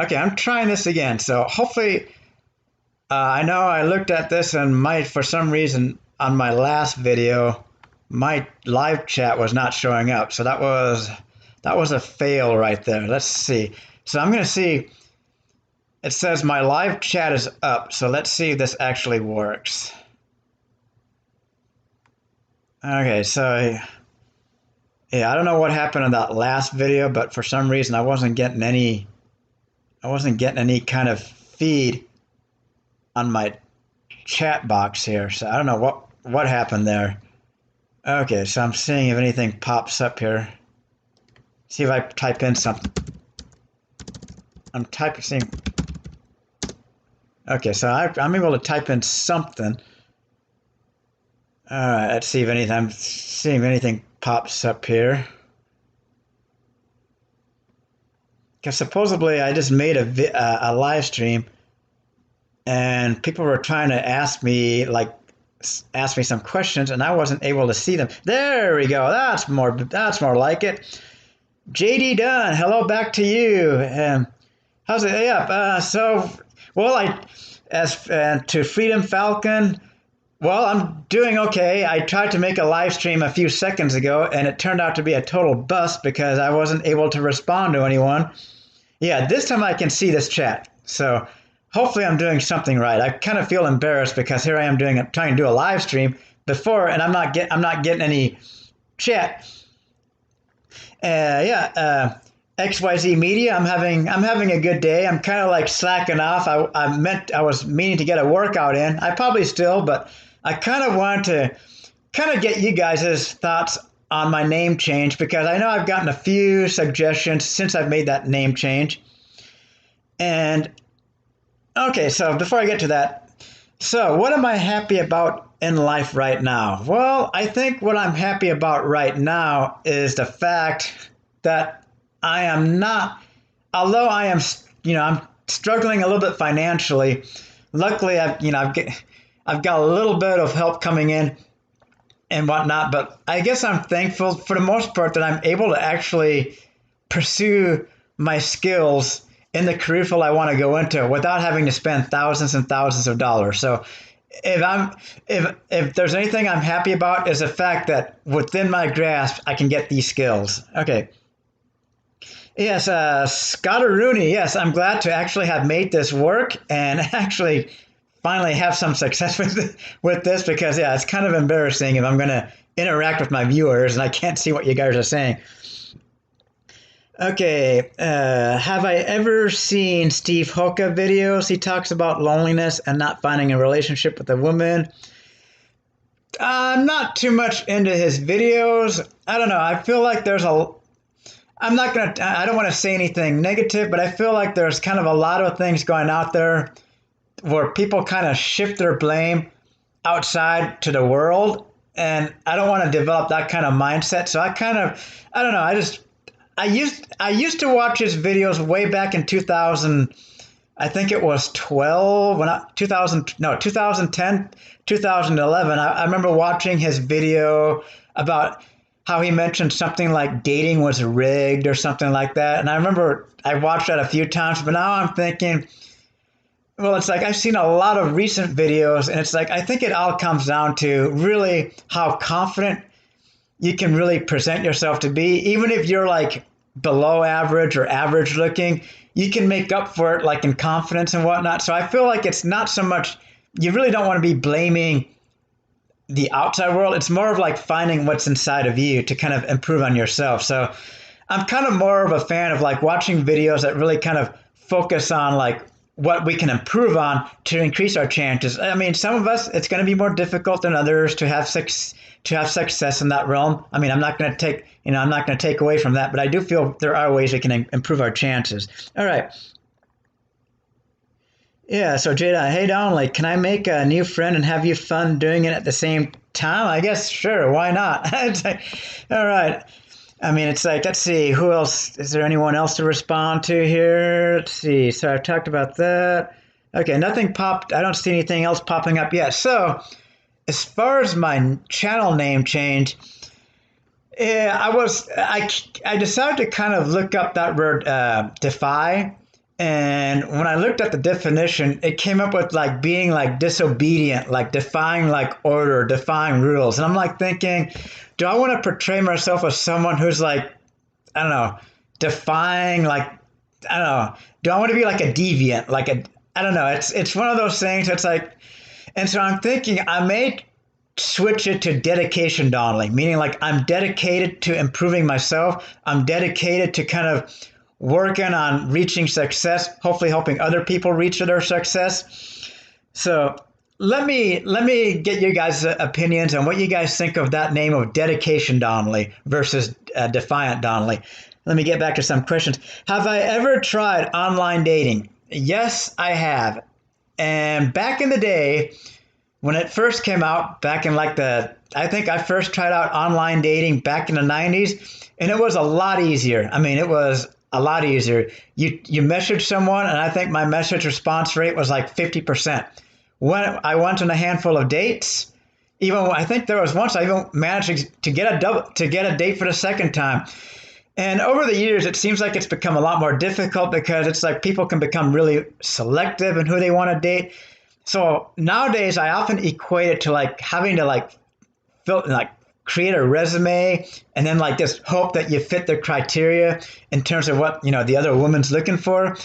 Okay, I'm trying this again. So hopefully, I know I looked at this and for some reason on my last video, my live chat was not showing up. So that was a fail right there. Let's see. So I'm going to see. It says my live chat is up. So let's see if this actually works. Okay, so yeah, I don't know what happened in that last video, but for some reason I wasn't getting any kind of feed on my chat box here. So I don't know what happened there. Okay, so I'm seeing if anything pops up here. See if I type in something. I'm typing. Okay, so I'm able to type in something. All right, let's see if anything. I'm seeing if anything pops up here. Because supposedly I just made a live stream, and people were trying to ask me some questions, and I wasn't able to see them. There we go. That's more like it. JD Dunn, hello back to you. How's it? Yeah. To Freedom Falcon. Well, I'm doing okay. I tried to make a live stream a few seconds ago, and it turned out to be a total bust because I wasn't able to respond to anyone. Yeah, this time I can see this chat. So hopefully I'm doing something right. I kind of feel embarrassed because here I am trying to do a live stream before, and I'm not getting any chat. XYZ Media, I'm having a good day. I'm kind of like slacking off. I was meaning to get a workout in. I probably still, but I kind of want to kind of get you guys' thoughts on my name change because I know I've gotten a few suggestions since I've made that name change. And okay, so before I get to that, so what am I happy about in life right now? Well, I think what I'm happy about right now is the fact that I am not, although I'm struggling a little bit financially. Luckily, I've got a little bit of help coming in and whatnot, but I guess I'm thankful for the most part that I'm able to actually pursue my skills in the career field I want to go into without having to spend thousands and thousands of dollars. So if there's anything I'm happy about is the fact that within my grasp, I can get these skills. Okay. Yes, Scotteroony. Yes, I'm glad to actually have made this work and actually finally have some success with this because, yeah, it's kind of embarrassing if I'm going to interact with my viewers and I can't see what you guys are saying. Okay, have I ever seen Steve Hoka videos? He talks about loneliness and not finding a relationship with a woman. I'm not too much into his videos. I don't know. I feel like I don't want to say anything negative, but I feel like there's kind of a lot of things going out there where people kind of shift their blame outside to the world. And I don't want to develop that kind of mindset. So I don't know. I used to watch his videos way back in 2000. I think it was 2010, 2011. I remember watching his video about how he mentioned something like dating was rigged or something like that. And I remember I watched that a few times, but now I'm thinking, well, it's like I've seen a lot of recent videos, and it's like I think it all comes down to really how confident you can really present yourself to be. Even if you're like below average or average looking, you can make up for it like in confidence and whatnot. So I feel like it's not so much, you really don't want to be blaming the outside world. It's more of like finding what's inside of you to kind of improve on yourself. So I'm kind of more of a fan of like watching videos that really kind of focus on like what we can improve on to increase our chances. I mean, some of us, it's going to be more difficult than others to have success in that realm. I mean, I'm not going to take away from that, but I do feel there are ways we can improve our chances. All right. Yeah, so Jada, hey Donnelly, can I make a new friend and have you fun doing it at the same time? I guess, sure, why not? It's like, all right. I mean, it's like, let's see, who else? Is there anyone else to respond to here? Let's see. So I've talked about that. Okay, nothing popped. I don't see anything else popping up yet. So as far as my channel name change, yeah, I decided to kind of look up that word defy. And when I looked at the definition, it came up with like being like disobedient, like defying like order, defying rules. And I'm like thinking, do I want to portray myself as someone who's like, I don't know, defying like, I don't know, do I want to be like a deviant, like a, I don't know. It's one of those things that's like, and so I'm thinking I may switch it to dedication Donnelly, meaning like I'm dedicated to improving myself. I'm dedicated to kind of working on reaching success, hopefully helping other people reach their success. So let me get you guys' opinions on what you guys think of that name of dedication Donnelly versus defiant Donnelly. Let me get back to some questions. Have I ever tried online dating? Yes, I have. And back in the day, when it first came out, back in like I think I first tried out online dating back in the 90s, and it was a lot easier. I mean, it was a lot easier. You message someone, and I think my message response rate was like 50%. When I went on a handful of dates, even I think there was once I even managed to get a date for the second time. And over the years, it seems like it's become a lot more difficult because it's like people can become really selective in who they want to date. So nowadays, I often equate it to like having to like create a resume and then like just hope that you fit their criteria in terms of what, the other woman's looking for.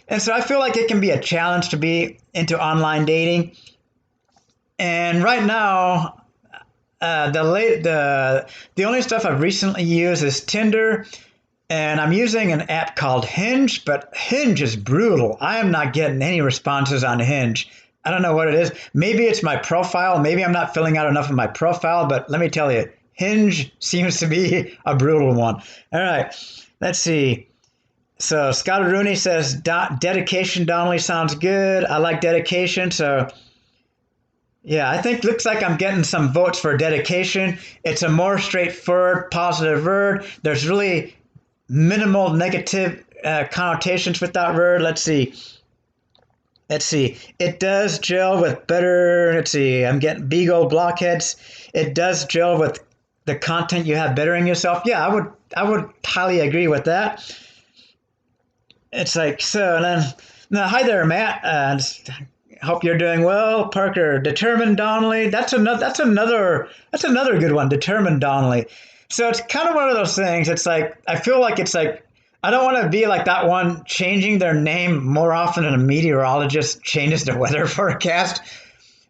And so I feel like it can be a challenge to be into online dating. And right now, the only stuff I've recently used is Tinder, and I'm using an app called Hinge, but Hinge is brutal. I am not getting any responses on Hinge. I don't know what it is. Maybe it's my profile. Maybe I'm not filling out enough of my profile, but let me tell you, Hinge seems to be a brutal one. All right, let's see. So Scott Rooney says, dedication Donnelly sounds good. I like dedication. So yeah, I think looks like I'm getting some votes for dedication. It's a more straightforward, positive word. There's really minimal negative connotations with that word. Let's see. It does gel with better. Let's see. I'm getting Beagle blockheads. It does gel with the content you have bettering yourself. Yeah, I would highly agree with that. It's like so. And then, no, hi there, Matt. Hope you're doing well, Parker. Determined Donnelly. That's another good one. Determined Donnelly. So it's kind of one of those things. It's like I feel like it's like I don't want to be like that one changing their name more often than a meteorologist changes the weather forecast.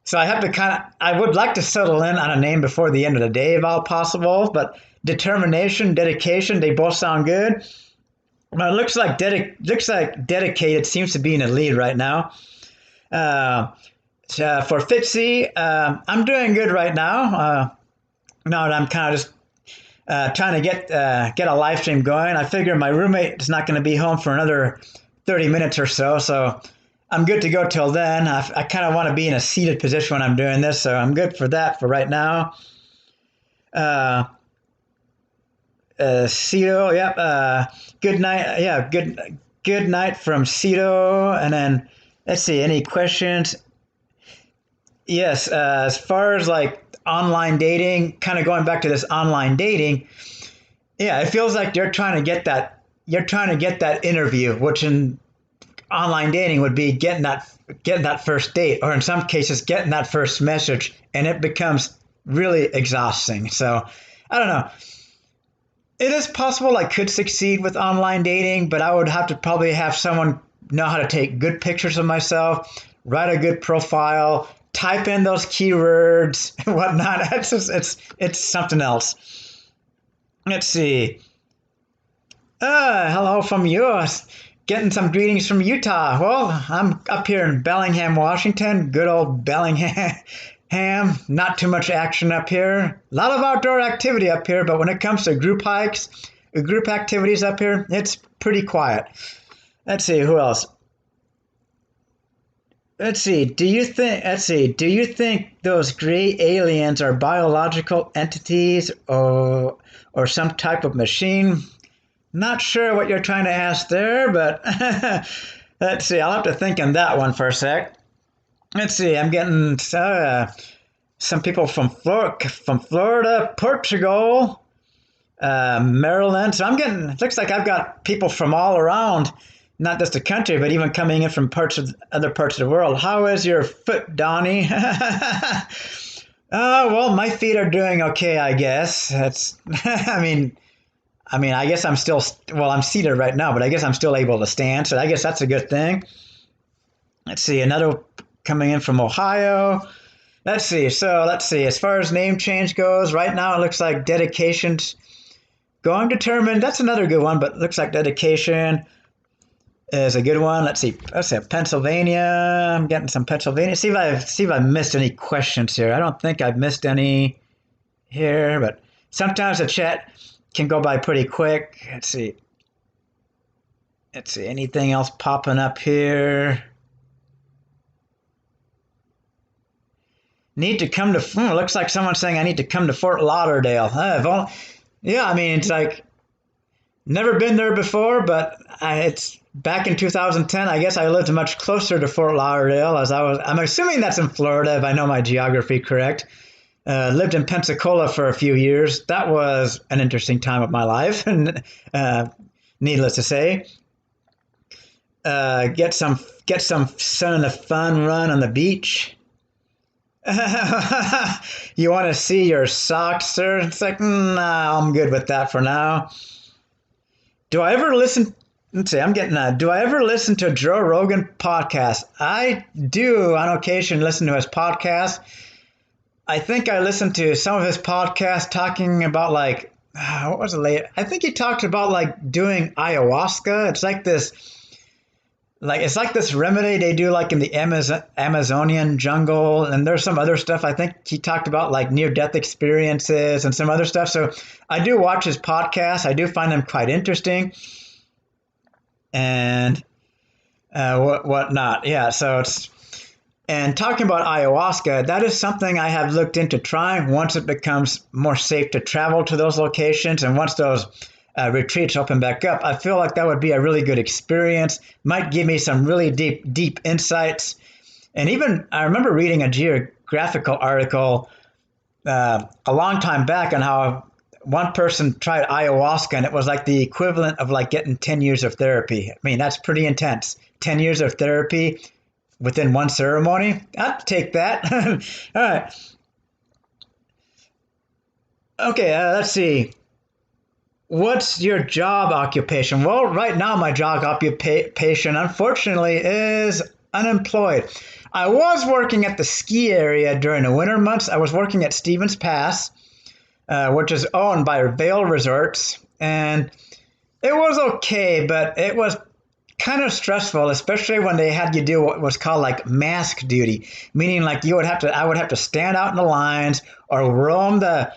So I have to I would like to settle in on a name before the end of the day if all possible, but determination, dedication, they both sound good. But it looks like dedicated seems to be in the lead right now. So for Fitzy, I'm doing good right now. Now that I'm kind of just trying to get a live stream going. I figure my roommate is not going to be home for another 30 minutes or so, so I'm good to go till then. I kind of want to be in a seated position when I'm doing this, so I'm good for that for right now. Cito, yep. Good night. Yeah, good night from Cito. And then let's see, any questions? Yes, as far as like online dating, kind of going back to this online dating, yeah, it feels like you're trying to get that interview, which in online dating would be getting that first date, or in some cases getting that first message, and it becomes really exhausting. So I don't know. It is possible I could succeed with online dating, but I would have to probably have someone know how to take good pictures of myself, write a good profile, type in those keywords and whatnot. It's something else. Let's see. Hello from US. Getting some greetings from Utah. Well, I'm up here in Bellingham, Washington. Good old Bellingham. Not too much action up here. A lot of outdoor activity up here, but when it comes to group hikes, group activities up here, it's pretty quiet. Let's see, who else? Let's see. Do you think those gray aliens are biological entities or some type of machine? Not sure what you're trying to ask there, but let's see. I'll have to think on that one for a sec. Let's see. I'm getting some people from Florida, Portugal, Maryland. So it looks like I've got people from all around. not just the country, but even coming in from other parts of the world. How is your foot, Donnie? Well, my feet are doing okay, I guess. That's, I guess I'm still, well, I'm seated right now, but I guess I'm still able to stand. So I guess that's a good thing. Let's see, another coming in from Ohio. Let's see. So let's see. As far as name change goes, right now it looks like dedications going determined. That's another good one, but it looks like dedication is a good one. Let's see. Let's see. Pennsylvania. I'm getting some Pennsylvania. See if I missed any questions here. I don't think I've missed any here, but sometimes the chat can go by pretty quick. Let's see. Let's see. Anything else popping up here? Need to come to. Looks like someone's saying I need to come to Fort Lauderdale. Yeah, I mean, it's like never been there before, but it's back in 2010. I guess I lived much closer to Fort Lauderdale as I was. I'm assuming that's in Florida, if I know my geography correct. Lived in Pensacola for a few years. That was an interesting time of my life, and needless to say, get some sun and a fun run on the beach. You want to see your socks, sir? It's like, nah, I'm good with that for now. Do I ever listen? Let's see, do I ever listen to Joe Rogan podcast? I do on occasion listen to his podcast. I think I listened to some of his podcasts talking about what was it late? I think he talked about doing ayahuasca. It's like this remedy they do in the Amazonian jungle, and there's some other stuff. I think he talked about near-death experiences and some other stuff. So I do watch his podcasts. I do find them quite interesting, and whatnot. Yeah. And talking about ayahuasca, that is something I have looked into trying once it becomes more safe to travel to those locations, and once those retreats open back up. I feel like that would be a really good experience. Might give me some really deep insights. And even I remember reading a geographical article a long time back on how one person tried ayahuasca, and it was like the equivalent of getting 10 years of therapy. I mean, that's pretty intense. 10 years of therapy within one ceremony. I'd take that. All right. Okay, let's see. What's your job occupation? Well, right now my job occupation, unfortunately, is unemployed. I was working at the ski area during the winter months. I was working at Stevens Pass, which is owned by Vail Resorts, and it was okay, but it was kind of stressful, especially when they had you do what was called mask duty, meaning I would have to stand out in the lines or roam the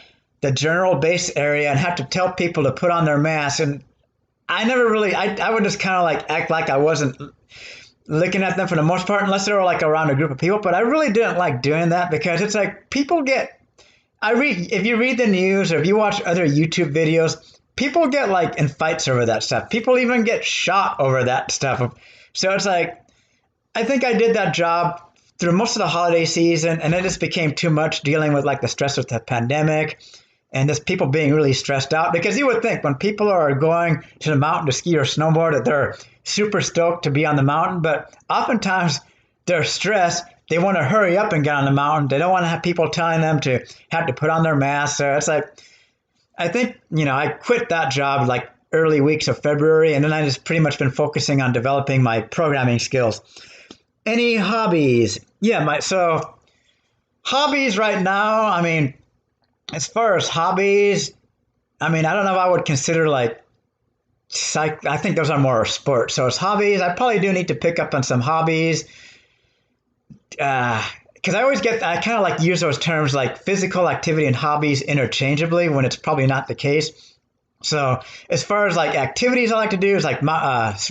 general base area and have to tell people to put on their masks. And I never really, I would just kind of act like I wasn't looking at them for the most part, unless they were around a group of people. But I really didn't like doing that because it's people get, if you read the news or if you watch other YouTube videos, people get in fights over that stuff. People even get shot over that stuff. So it's I think I did that job through most of the holiday season, and it just became too much dealing with the stress of the pandemic and just people being really stressed out, because you would think when people are going to the mountain to ski or snowboard that they're super stoked to be on the mountain, but oftentimes they're stressed. They want to hurry up and get on the mountain. They don't want to have people telling them to have to put on their masks. So it's I think, I quit that job early weeks of February, and then I just pretty much been focusing on developing my programming skills. Any hobbies? Yeah, so hobbies right now, I mean, as far as hobbies, I mean, I don't know if I would consider I think those are more sports. So as hobbies, I probably do need to pick up on some hobbies. Because I kind of use those terms physical activity and hobbies interchangeably when it's probably not the case. So as far as activities I like to do is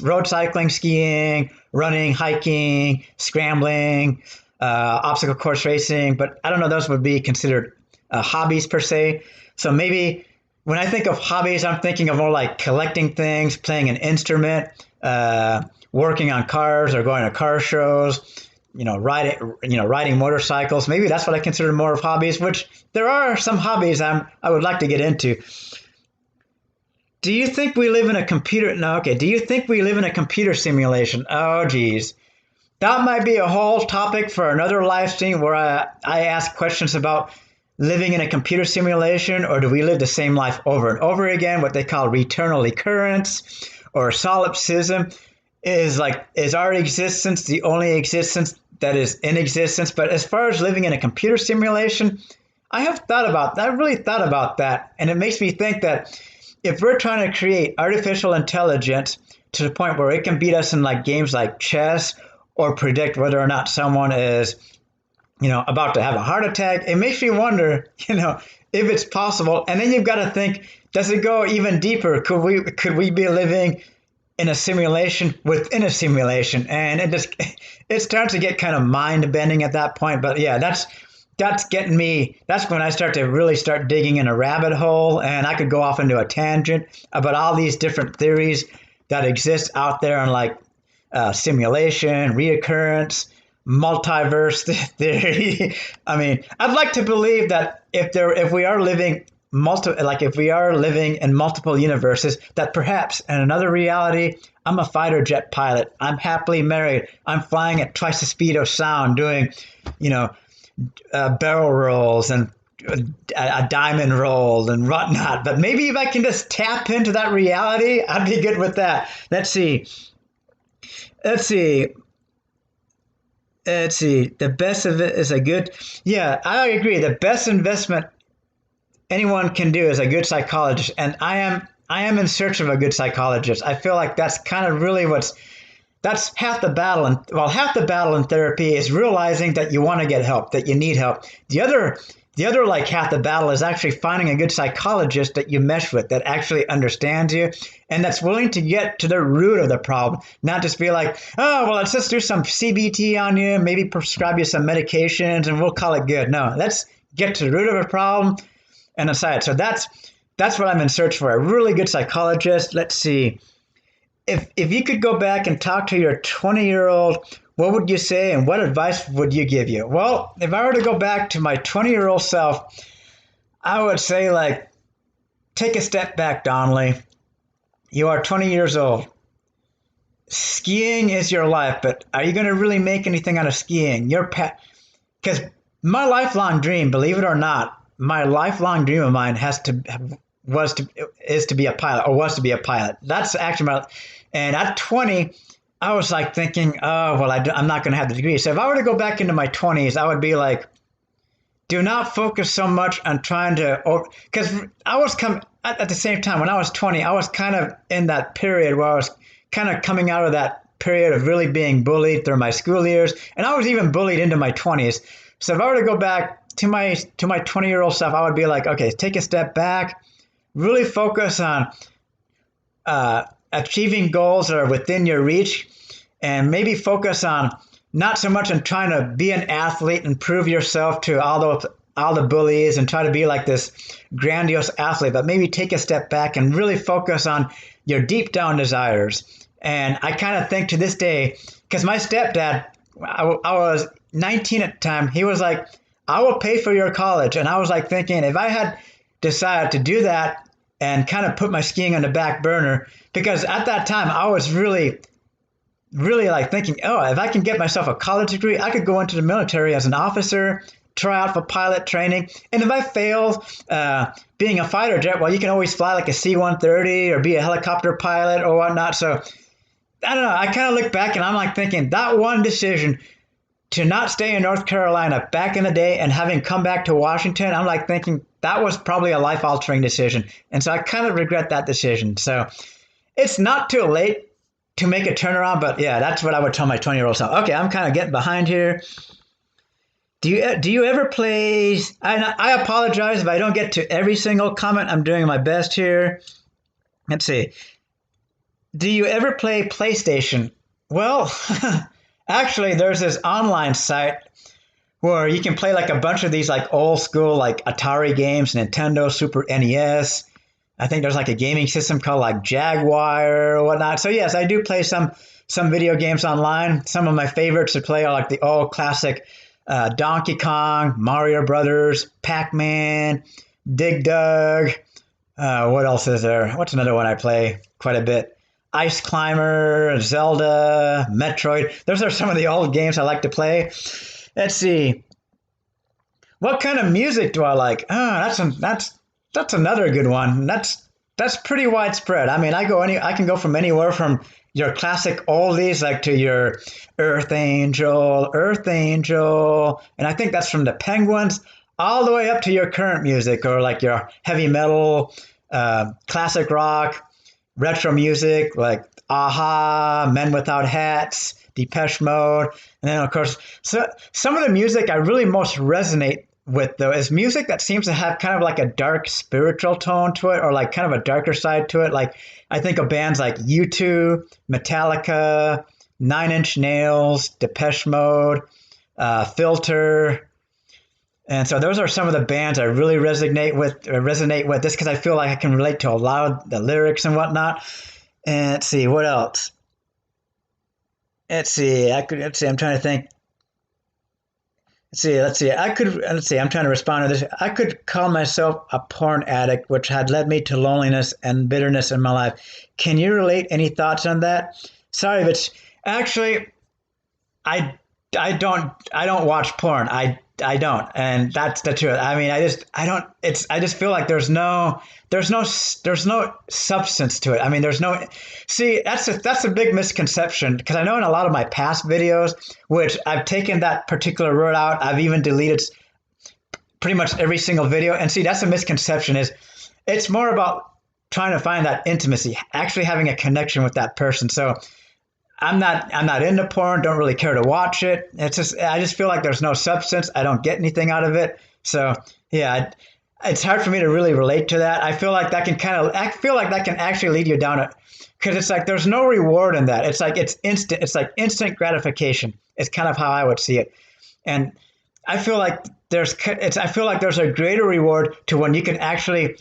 road cycling, skiing, running, hiking, scrambling, obstacle course racing. But I don't know, those would be considered hobbies per se. So maybe when I think of hobbies, I'm thinking of more collecting things, playing an instrument, working on cars or going to car shows, riding motorcycles. Maybe that's what I consider more of hobbies, which there are some hobbies I would like to get into. Do you think we live in a computer? No, okay. Do you think we live in a computer simulation? Oh, geez. That might be a whole topic for another live stream where I ask questions about living in a computer simulation, or do we live the same life over and over again, what they call eternal recurrence or solipsism. Is our existence the only existence that is in existence? But as far as living in a computer simulation, I have thought about that. I really thought about that. And it makes me think that if we're trying to create artificial intelligence to the point where it can beat us in like games like chess or predict whether or not someone is, about to have a heart attack, it makes me wonder, if it's possible. And then you've got to think, does it go even deeper? Could we be living in a simulation within a simulation? And it starts to get kind of mind bending at that point. But yeah, that's getting me. That's when I start digging in a rabbit hole, and I could go off into a tangent about all these different theories that exist out there on like simulation, reoccurrence, multiverse theory. I mean, I'd like to believe that if we are living in multiple universes, that perhaps in another reality, I'm a fighter jet pilot. I'm happily married. I'm flying at twice the speed of sound, doing, barrel rolls and a diamond roll and whatnot. But maybe if I can just tap into that reality, I'd be good with that. Let's see. The best of it is a good. Yeah, I agree. The best investment anyone can do is a good psychologist, and I am in search of a good psychologist. I feel like that's kind of really that's half the battle. And half the battle in therapy is realizing that you want to get help, that you need help. The other like half the battle is actually finding a good psychologist that you mesh with, that actually understands you and that's willing to get to the root of the problem, not just be like, oh, well, let's just do some CBT on you, maybe prescribe you some medications and we'll call it good. No, let's get to the root of a problem and decide. So that's what I'm in search for, a really good psychologist. Let's see. If you could go back and talk to your 20-year-old, what would you say and what advice would you give you? Well, if I were to go back to my 20-year-old self, I would say, like, take a step back, Donnelly. You are 20 years old. Skiing is your life, but are you going to really make anything out of skiing? Because my lifelong dream, believe it or not, my lifelong dream of mine is to be a pilot. That's actually and at 20, I was like thinking, oh, well, I'm not going to have the degree. So if I were to go back into my 20s, I would be like, do not focus so much on trying to, because I was at the same time, when I was 20, I was kind of in that period where I was kind of coming out of that period of really being bullied through my school years. And I was even bullied into my 20s. So if I were to go back to my 20-year-old self, I would be like, okay, take a step back, really focus on achieving goals that are within your reach, and maybe focus on not so much on trying to be an athlete and prove yourself to all the bullies and try to be like this grandiose athlete, but maybe take a step back and really focus on your deep down desires. And I kind of think to this day, because my stepdad, I was 19 at the time, he was like, I will pay for your college. And I was like thinking, if I had decided to do that and kind of put my skiing on the back burner, because at that time I was really like thinking, oh, if I can get myself a college degree, I could go into the military as an officer, try out for pilot training. And if I fail being a fighter jet, well, you can always fly like a C-130 or be a helicopter pilot or whatnot. So I don't know. I kind of look back and I'm like thinking that one decision to not stay in North Carolina back in the day and having come back to Washington, I'm like thinking that was probably a life-altering decision. And so I kind of regret that decision. So it's not too late to make a turnaround, but yeah, that's what I would tell my 20-year-old self. Okay, I'm kind of getting behind here. Do you ever play? I apologize if I don't get to every single comment. I'm doing my best here. Let's see. Do you ever play PlayStation? Well, actually, there's this online site where you can play like a bunch of these like old school like Atari games, Nintendo, Super NES. I think there's like a gaming system called like Jaguar or whatnot. So yes, I do play some video games online. Some of my favorites to play are like the old classic Donkey Kong, Mario Brothers, Pac-Man, Dig Dug, What else is there? What's another one I play quite a bit? Ice Climber, Zelda, Metroid. Those are some of the old games I like to play. Let's see. What kind of music do I like? That's another good one. That's pretty widespread. I mean, I can go from anywhere from your classic oldies like to your Earth Angel, and I think that's from the Penguins, all the way up to your current music or like your heavy metal, classic rock, retro music like Aha, Men Without Hats, Depeche Mode, and then of course, so some of the music I really most resonate with though is music that seems to have kind of like a dark spiritual tone to it, or like kind of a darker side to it. Like I think of bands like U2, Metallica, Nine Inch Nails, Depeche Mode, Filter, and so those are some of the bands I really resonate with just because I feel like I can relate to a lot of the lyrics and whatnot. And let's see what else. Let's see. I'm trying to think. Let's see. I'm trying to respond to this. I could call myself a porn addict, which had led me to loneliness and bitterness in my life. Can you relate? Any thoughts on that? Sorry, but actually, I I don't watch porn. I don't, and that's the truth. I mean, I don't. I just feel like there's no substance to it. I mean, there's no. See, that's a big misconception because I know in a lot of my past videos, which I've taken that particular word out. I've even deleted pretty much every single video. And see, that's a misconception. Is it's more about trying to find that intimacy, actually having a connection with that person. So I'm not into porn, don't really care to watch it. I just feel like there's no substance. I don't get anything out of it. So yeah, it's hard for me to really relate to that. I feel like that can actually lead you down because it's like there's no reward in that. It's like it's instant. It's like instant gratification. It's kind of how I would see it. And I feel like there's a greater reward to when you can actually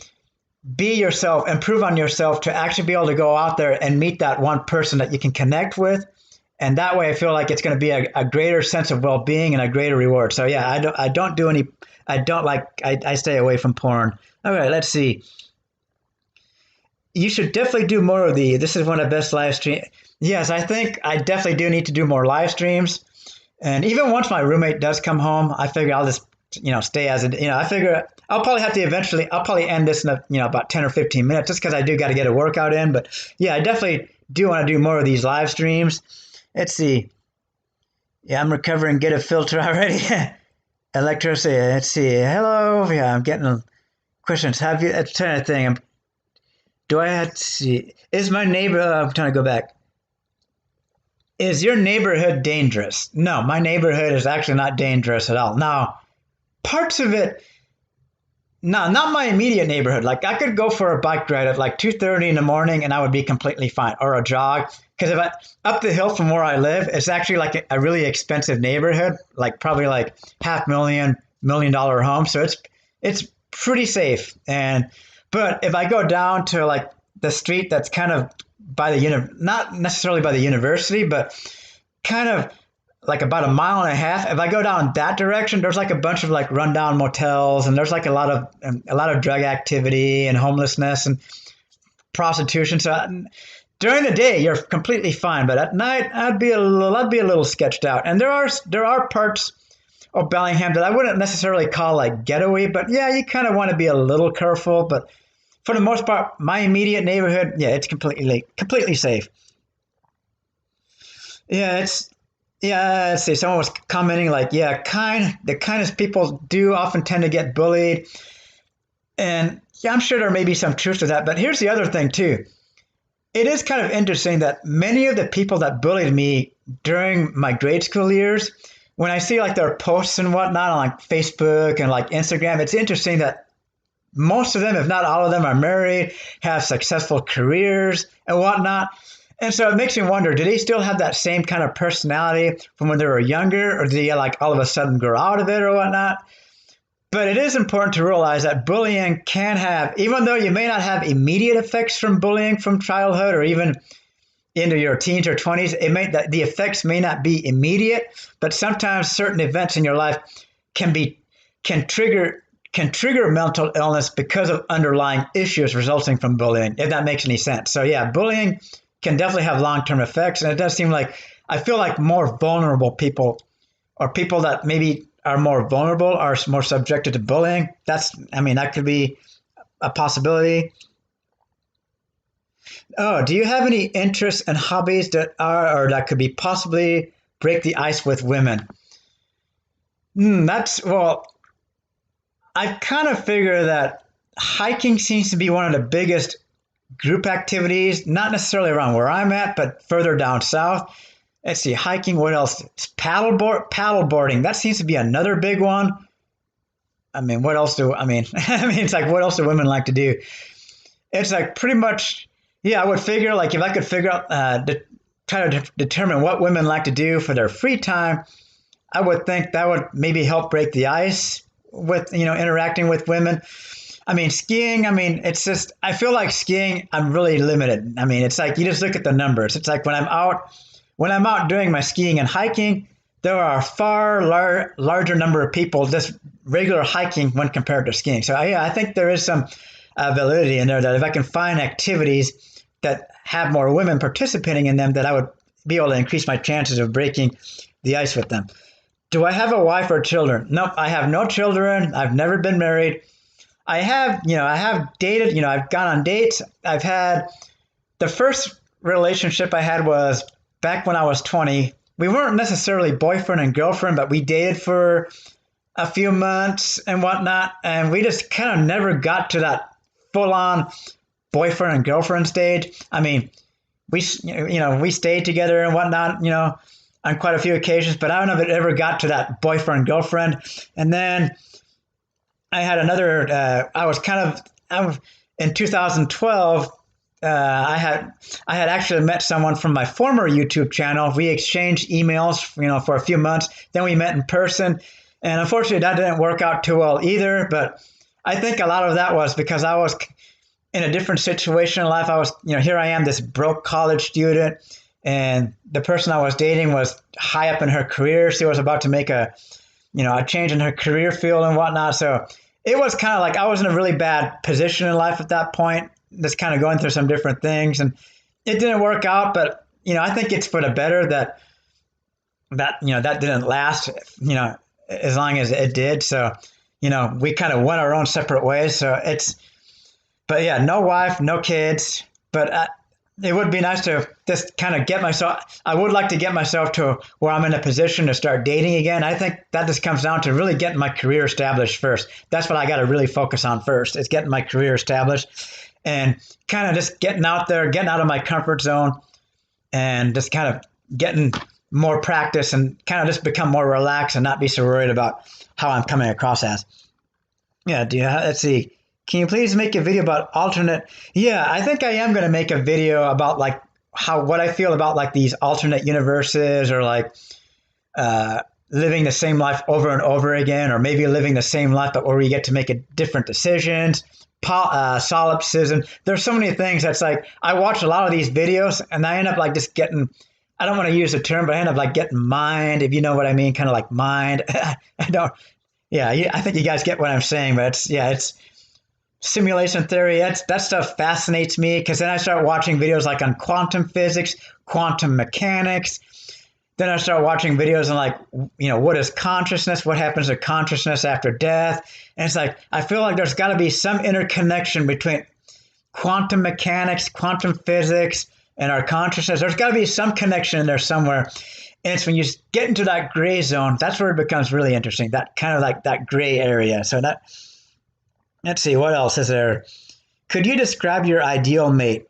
be yourself, improve on yourself to actually be able to go out there and meet that one person that you can connect with. And that way I feel like it's going to be a greater sense of well-being and a greater reward. So yeah, I stay away from porn. All right, let's see. You should definitely do more of this is one of the best live streams. Yes, I think I definitely do need to do more live streams. And even once my roommate does come home, I figure I'll just, stay as a, I figure I'll probably end this in about 10 or 15 minutes just because I do got to get a workout in. But yeah, I definitely do want to do more of these live streams. Let's see. Yeah, I'm recovering. Get a filter already. Electricity. Let's see. Hello. Yeah, I'm getting questions. Have you, I'm trying to think. Do I have to see? Is my neighbor, I'm trying to go back. Is your neighborhood dangerous? No, my neighborhood is actually not dangerous at all. Now, parts of it, no, not my immediate neighborhood. Like I could go for a bike ride at like 2:30 in the morning and I would be completely fine, or a jog. Because up the hill from where I live, it's actually like a really expensive neighborhood, like probably like $500,000 home. So it's pretty safe. But if I go down to like the street that's kind of by not necessarily by the university, but kind of like about a mile and a half. If I go down that direction, there's like a bunch of like rundown motels, and there's like a lot of drug activity and homelessness and prostitution. So during the day, you're completely fine, but at night, I'd be a little sketched out. And there are parts of Bellingham that I wouldn't necessarily call like getaway, but yeah, you kind of want to be a little careful. But for the most part, my immediate neighborhood, yeah, it's completely safe. Yeah, let's see. Someone was commenting like, yeah, the kindest people do often tend to get bullied. And yeah, I'm sure there may be some truth to that. But here's the other thing too. It is kind of interesting that many of the people that bullied me during my grade school years, when I see like their posts and whatnot on like Facebook and like Instagram, it's interesting that most of them, if not all of them, are married, have successful careers and whatnot. And so it makes me wonder, do they still have that same kind of personality from when they were younger, or do they like all of a sudden grow out of it or whatnot? But it is important to realize that bullying can have, even though you may not have immediate effects from bullying from childhood or even into your teens or 20s, the effects may not be immediate, but sometimes certain events in your life can can trigger mental illness because of underlying issues resulting from bullying, if that makes any sense. So yeah, bullying can definitely have long-term effects. And it does seem like, I feel like more vulnerable people, or people that maybe are more vulnerable, are more subjected to bullying. That could be a possibility. Oh, do you have any interests and hobbies that are, or that could be possibly break the ice with women? Well, I kind of figure that hiking seems to be one of the biggest group activities, not necessarily around where I'm at, but further down south. Let's see, hiking, what else? Paddleboarding, that seems to be another big one. What else it's like, what else do women like to do? It's like pretty much, yeah, I would figure, like, if I could figure out, try to determine what women like to do for their free time, I would think that would maybe help break the ice with, interacting with women. Skiing, it's just, I feel like skiing, I'm really limited. It's like, you just look at the numbers. It's like when I'm out doing my skiing and hiking, there are a far larger number of people just regular hiking when compared to skiing. So yeah, I think there is some validity in there, that if I can find activities that have more women participating in them, that I would be able to increase my chances of breaking the ice with them. Do I have a wife or children? Nope, I have no children. I've never been married. I have dated, I've gone on dates. I've had, the first relationship I had was back when I was 20. We weren't necessarily boyfriend and girlfriend, but we dated for a few months and whatnot. And we just kind of never got to that full on boyfriend and girlfriend stage. We stayed together and whatnot, on quite a few occasions, but I don't know if it ever got to that boyfriend girlfriend. And then I had another, in 2012, I had actually met someone from my former YouTube channel. We exchanged emails, for a few months. Then we met in person, and unfortunately that didn't work out too well either. But I think a lot of that was because I was in a different situation in life. I was, here I am, this broke college student, and the person I was dating was high up in her career. She was about to make a change in her career field and whatnot. So it was kind of like I was in a really bad position in life at that point, just kind of going through some different things, and it didn't work out. But I think it's for the better that didn't last, as long as it did. So we kind of went our own separate ways. But yeah, no wife, no kids. But it would be nice to just kind of I would like to get myself to where I'm in a position to start dating again. I think that just comes down to really getting my career established first. That's what I got to really focus on first, is getting my career established and kind of just getting out there, getting out of my comfort zone, and just kind of getting more practice and kind of just become more relaxed and not be so worried about how I'm coming across as. Yeah, let's see. Can you please make a video about alternate? Yeah, I think I am going to make a video about like what I feel about like these alternate universes, or like living the same life over and over again, or maybe living the same life but where we get to make different decisions. Solipsism. There's so many things that's like, I watch a lot of these videos and I end up like just getting, I don't want to use the term, but I end up like getting mind, if you know what I mean, kind of like mind. I think you guys get what I'm saying, but it's simulation theory. That stuff fascinates me, because then I start watching videos like on quantum physics, quantum mechanics. Then I start watching videos on like, what is consciousness? What happens to consciousness after death? And it's like, I feel like there's got to be some interconnection between quantum mechanics, quantum physics, and our consciousness. There's got to be some connection in there somewhere. And it's when you get into that gray zone, that's where it becomes really interesting, that kind of like that gray area. So let's see, what else is there? Could you describe your ideal mate?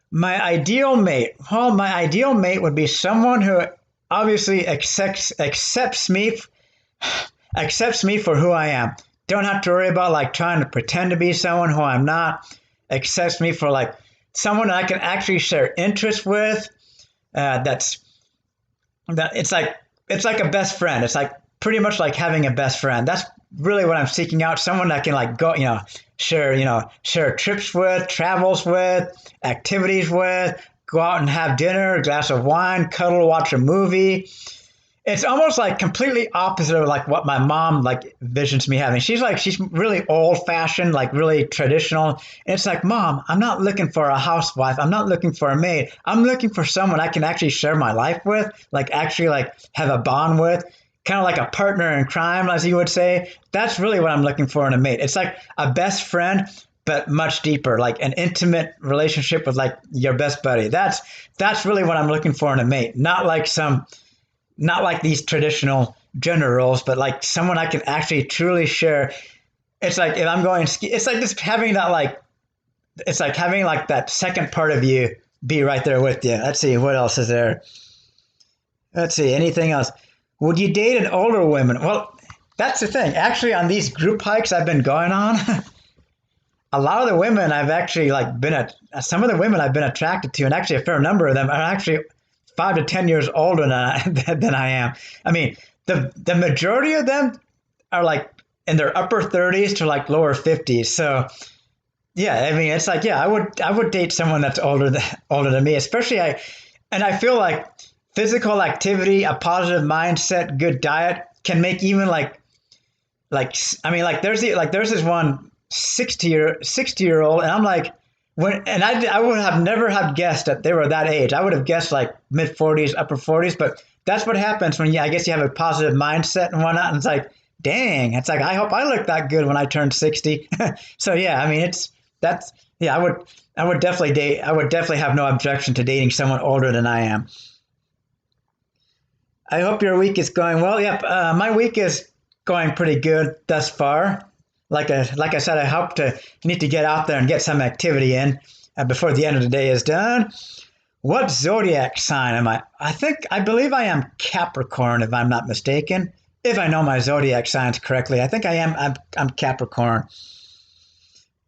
My ideal mate? Well, my ideal mate would be someone who obviously accepts me for who I am. Don't have to worry about like trying to pretend to be someone who I'm not. Accepts me for like someone I can actually share interests with. It's like a best friend. It's like pretty much like having a best friend. That's really what I'm seeking out. Someone that can like go, share trips with, travels with, activities with, go out and have dinner, a glass of wine, cuddle, watch a movie. it's almost like completely opposite of like what my mom like visions me having. She's really old fashioned, like really traditional. And it's like, Mom, I'm not looking for a housewife. I'm not looking for a maid. I'm looking for someone I can actually share my life with, like actually like have a bond with, kind of like a partner in crime, as you would say. That's really what I'm looking for in a mate. It's like a best friend, but much deeper, like an intimate relationship with like your best buddy. That's really what I'm looking for in a mate. Not like these traditional gender roles, but like someone I can actually truly share. It's like if I'm going ski, it's like just having that like, it's like having like that second part of you be right there with you. Let's see, what else is there? Let's see, anything else? Would you date an older woman? Well, that's the thing. Actually, on these group hikes I've been going on, a lot of the women I've actually like been at, some of the women I've been attracted to, and actually a fair number of them are actually 5 to 10 years older than I am. I mean, the majority of them are like in their upper 30s to like lower 50s. So yeah, I mean, it's like, yeah, I would date someone that's older than me, especially and I feel like physical activity, a positive mindset, good diet can make even I mean, like there's this one 60-year old, and I'm like, I would have never have guessed that they were that age. I would have guessed like mid 40s, upper 40s, but that's what happens when I guess you have a positive mindset and whatnot. And it's like, dang, it's like, I hope I look that good when I turn 60. So yeah, I mean, I would definitely have no objection to dating someone older than I am. I hope your week is going well. Yep, my week is going pretty good thus far. Like I said, I need to get out there and get some activity in before the end of the day is done. What zodiac sign am I? I believe I am Capricorn, if I'm not mistaken. If I know my zodiac signs correctly, I think I am. I'm Capricorn.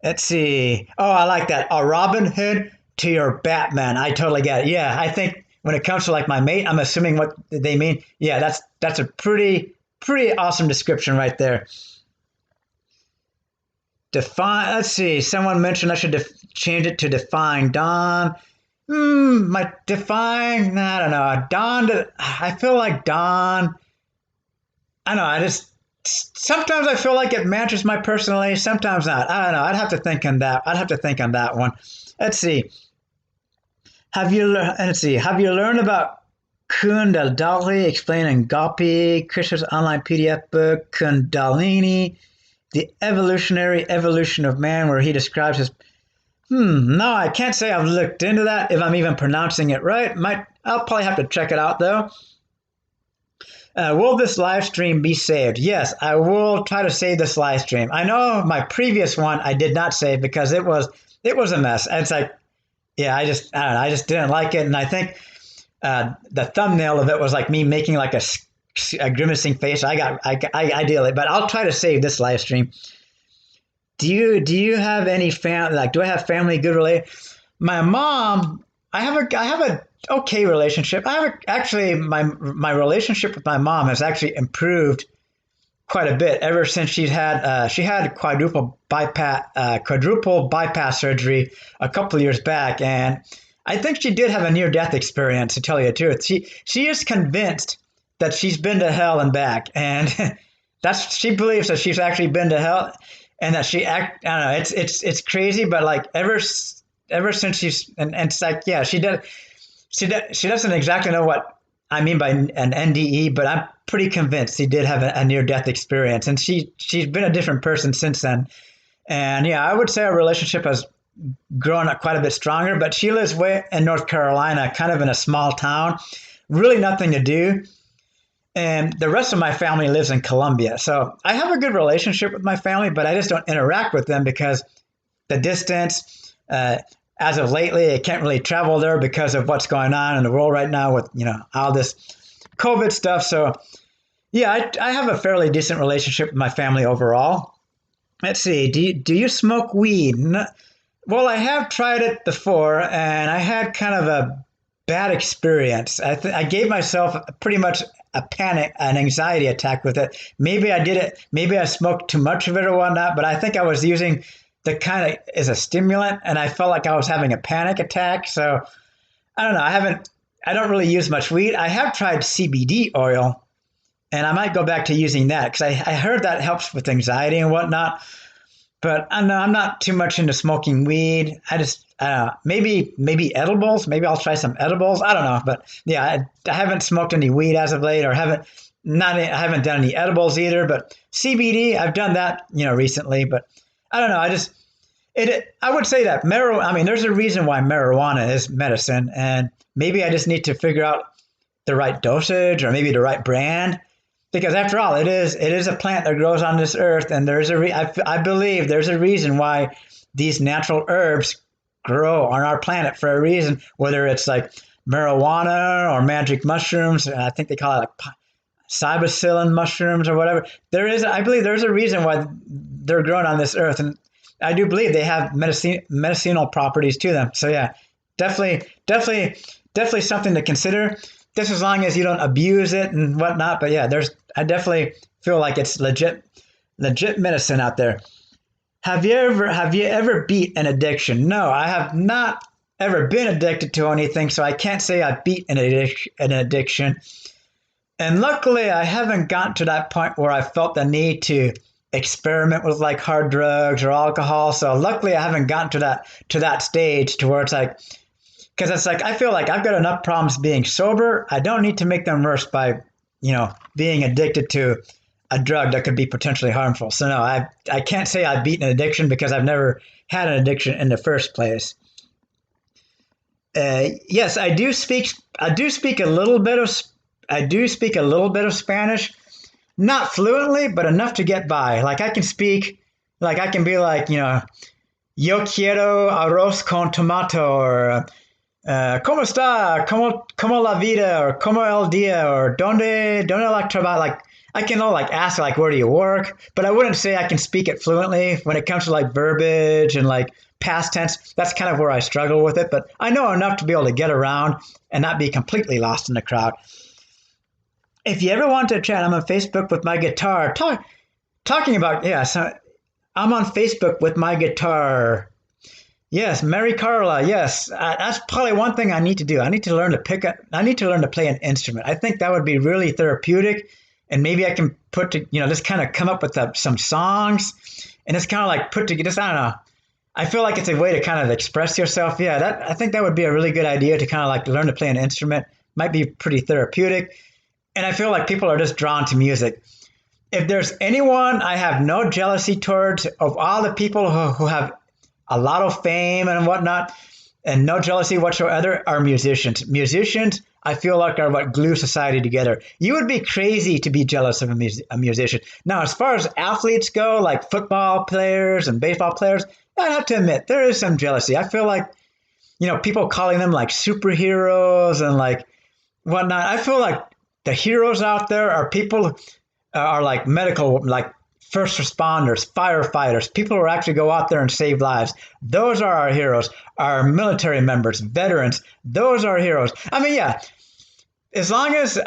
Let's see. Oh, I like that. A Robin Hood to your Batman. I totally get it. Yeah, I think when it comes to like my mate, I'm assuming what they mean. Yeah, that's a pretty awesome description right there. Define. Let's see. Someone mentioned I should change it to define Dawn. My define. I don't know. Dawn. I feel like Dawn. I know. Sometimes I feel like it matches my personality. Sometimes not. I don't know. I'd have to think on that. One. Let's see. Let's see. Have you learned about Kundalini explaining Gopi, Krishna's online PDF book, Kundalini, the evolutionary evolution of man, where he describes his. No, I can't say I've looked into that, if I'm even pronouncing it right. I'll probably have to check it out though. Will this live stream be saved? Yes, I will try to save this live stream. I know my previous one I did not save because it was a mess. It's like, yeah, I don't know, I just didn't like it, and I think the thumbnail of it was like me making like a grimacing face. I deal it, but I'll try to save this live stream. Do you have any family? Like, do I have family good relate? My mom, I have a okay relationship. Actually my relationship with my mom has actually improved quite a bit ever since she had quadruple bypass surgery a couple of years back, and I think she did have a near death experience, to tell you the truth. She is convinced that she's been to hell and back, and she believes that she's actually been to hell, and that I don't know, it's crazy, but like ever since and it's like, yeah, she doesn't exactly know what I mean by an NDE, but I'm pretty convinced she did have a near death experience, and she's been a different person since then. And yeah, I would say our relationship has grown up quite a bit stronger, but she lives way in North Carolina, kind of in a small town, really nothing to do. And the rest of my family lives in Columbia. So I have a good relationship with my family, but I just don't interact with them because the distance. As of lately, I can't really travel there because of what's going on in the world right now with, all this COVID stuff. So yeah, I have a fairly decent relationship with my family overall. Let's see. Do you smoke weed? No, well, I have tried it before, and I had kind of a bad experience. I gave myself pretty much an anxiety attack with it. Maybe I did it. Maybe I smoked too much of it or whatnot, but I think I was using the kind of as a stimulant, and I felt like I was having a panic attack. So I don't know. I don't really use much weed. I have tried CBD oil, and I might go back to using that because I heard that helps with anxiety and whatnot. But I know I'm not too much into smoking weed. I just maybe edibles. Maybe I'll try some edibles. I don't know, but yeah, I haven't smoked any weed as of late, or I haven't done any edibles either. But CBD, I've done that recently. But I don't know. I would say that marijuana. I mean, there's a reason why marijuana is medicine, and maybe I just need to figure out the right dosage or maybe the right brand. Because after all, it is a plant that grows on this earth, and I believe there's a reason why these natural herbs grow on our planet for a reason. Whether it's like marijuana or magic mushrooms, I think they call it like psilocybin mushrooms or whatever. I believe there's a reason why they're grown on this earth, and I do believe they have medicinal properties to them. So yeah, definitely something to consider. Just as long as you don't abuse it and whatnot. But yeah, I definitely feel like it's legit medicine out there. Have you ever beat an addiction? No, I have not ever been addicted to anything, so I can't say I beat an addiction. And luckily, I haven't gotten to that point where I felt the need to experiment with like hard drugs or alcohol. So luckily, I haven't gotten to that stage to where it's like, because it's like I feel like I've got enough problems being sober. I don't need to make them worse by, being addicted to a drug that could be potentially harmful. So no, I can't say I've beaten an addiction because I've never had an addiction in the first place. Yes, I do speak a little bit of Spanish, not fluently, but enough to get by. Like I can be like, yo quiero arroz con tomato, or ¿cómo está? ¿Cómo la vida? Or ¿cómo el día? Or ¿dónde la trabaja? Like, I can ask like, where do you work? But I wouldn't say I can speak it fluently when it comes to like verbiage and like past tense. That's kind of where I struggle with it. But I know enough to be able to get around and not be completely lost in the crowd. If you ever want to chat, I'm on Facebook with my guitar. Talking about, so I'm on Facebook with my guitar. Yes, Mary Carla. Yes, that's probably one thing I need to do. I need to learn to play an instrument. I think that would be really therapeutic, and maybe I can just kind of come up with some songs, and it's kind of like put together. I don't know. I feel like it's a way to kind of express yourself. Yeah, I think that would be a really good idea to kind of like learn to play an instrument. Might be pretty therapeutic, and I feel like people are just drawn to music. If there's anyone I have no jealousy towards of all the people who have a lot of fame and whatnot, and no jealousy whatsoever, are musicians. Musicians, I feel like, are what glue society together. You would be crazy to be jealous of a musician. Now, as far as athletes go, like football players and baseball players, I have to admit, there is some jealousy. I feel like, people calling them like superheroes and like whatnot. I feel like the heroes out there are people are like medical, like first responders, firefighters, people who actually go out there and save lives. Those are our heroes. Our military members, veterans, those are heroes. I mean, yeah, as long as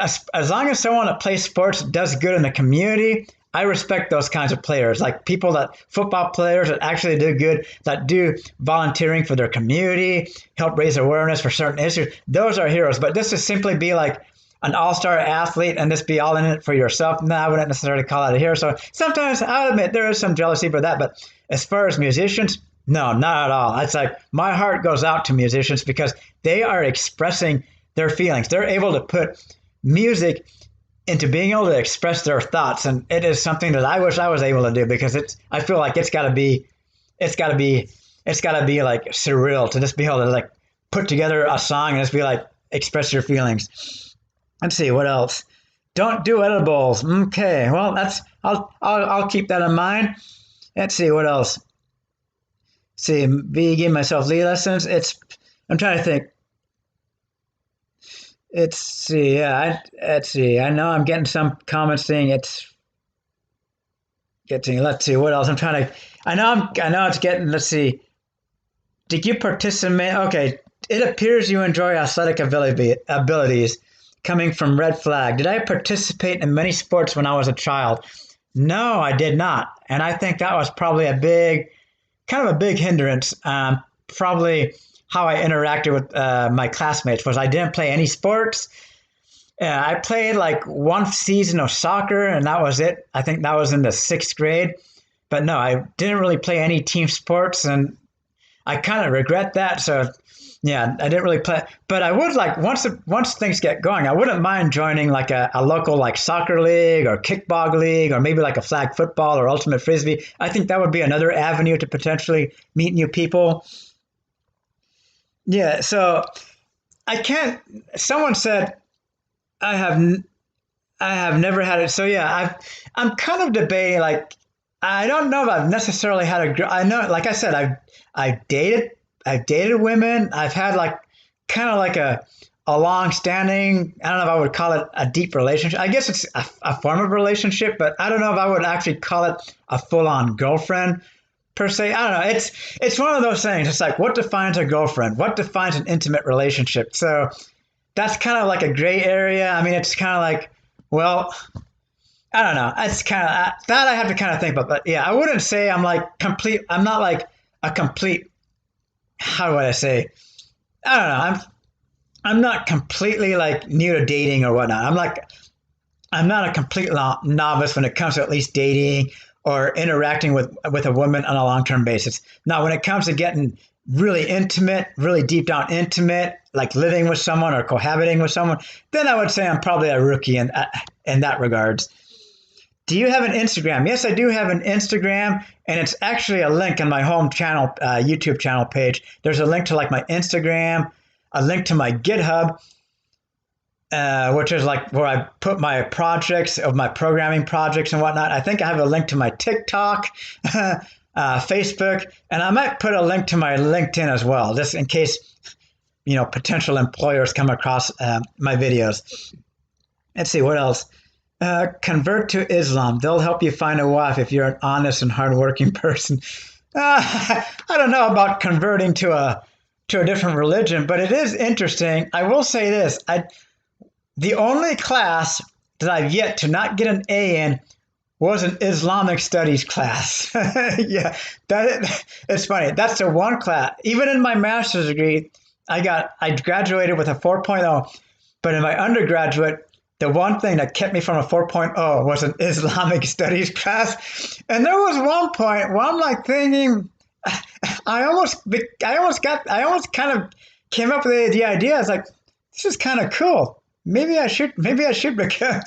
someone that plays sports does good in the community, I respect those kinds of players, like football players that actually do good, that do volunteering for their community, help raise awareness for certain issues. Those are heroes. But this to simply be like an all-star athlete and just be all in it for yourself, no, I wouldn't necessarily call it a hero. So sometimes I'll admit there is some jealousy for that. But as far as musicians, no, not at all. It's like my heart goes out to musicians because they are expressing their feelings. They're able to put music into being able to express their thoughts. And it is something that I wish I was able to do because I feel like it's gotta be like surreal to just be able to like put together a song and just be like, express your feelings. Let's see what else. Don't do edibles. Okay, well I'll keep that in mind. Let's see what else. See, giving myself lead lessons. I'm trying to think. Let's see. I know I'm getting some comments saying it's getting. Let's see what else. I know it's getting. Let's see. Did you participate? Okay. It appears you enjoy athletic abilities. Coming from Red Flag. Did I participate in many sports when I was a child? No, I did not. And I think that was probably a big hindrance. Probably how I interacted with my classmates was I didn't play any sports. Yeah, I played like one season of soccer, and that was it. I think that was in the sixth grade. But no, I didn't really play any team sports, and I kind of regret that. So yeah, I didn't really play, but I would like once things get going, I wouldn't mind joining like a local like soccer league or kickball league or maybe like a flag football or ultimate frisbee. I think that would be another avenue to potentially meet new people. Yeah, so I can't. Someone said I have I have never had it. So yeah, I'm kind of debating. Like I don't know if I've necessarily had a girl. I know, like I said, I've dated I've dated women. I've had like kind of like a long standing. I don't know if I would call it a deep relationship. I guess it's a form of relationship, but I don't know if I would actually call it a full on girlfriend per se. I don't know. It's one of those things. It's like what defines a girlfriend? What defines an intimate relationship? So that's kind of like a gray area. I mean, it's kind of like, well, I don't know. It's kind of that I have to kind of think about. But yeah, I wouldn't say I'm like complete. I'm not like a complete. How would I say? I don't know. I'm not completely like new to dating or whatnot. I'm not a complete novice when it comes to at least dating or interacting with a woman on a long term basis. Now, when it comes to getting really intimate, really deep down intimate, like living with someone or cohabiting with someone, then I would say I'm probably a rookie in that regards. Do you have an Instagram? Yes, I do have an Instagram, and it's actually a link in my home channel, YouTube channel page. There's a link to like my Instagram, a link to my GitHub, which is like where I put my projects of my programming projects and whatnot. I think I have a link to my TikTok, Facebook, and I might put a link to my LinkedIn as well, just in case potential employers come across my videos. Let's see what else. Convert to Islam. They'll help you find a wife if you're an honest and hardworking person. I don't know about converting to a different religion, but it is interesting. I will say this: the only class that I've yet to not get an A in was an Islamic studies class. Yeah, it's funny. That's the one class. Even in my master's degree, I graduated with a 4.0, but in my undergraduate, the one thing that kept me from a 4.0 was an Islamic studies class. And there was one point where I'm like thinking, I almost kind of came up with the idea. I was like, this is kind of cool. Maybe I should become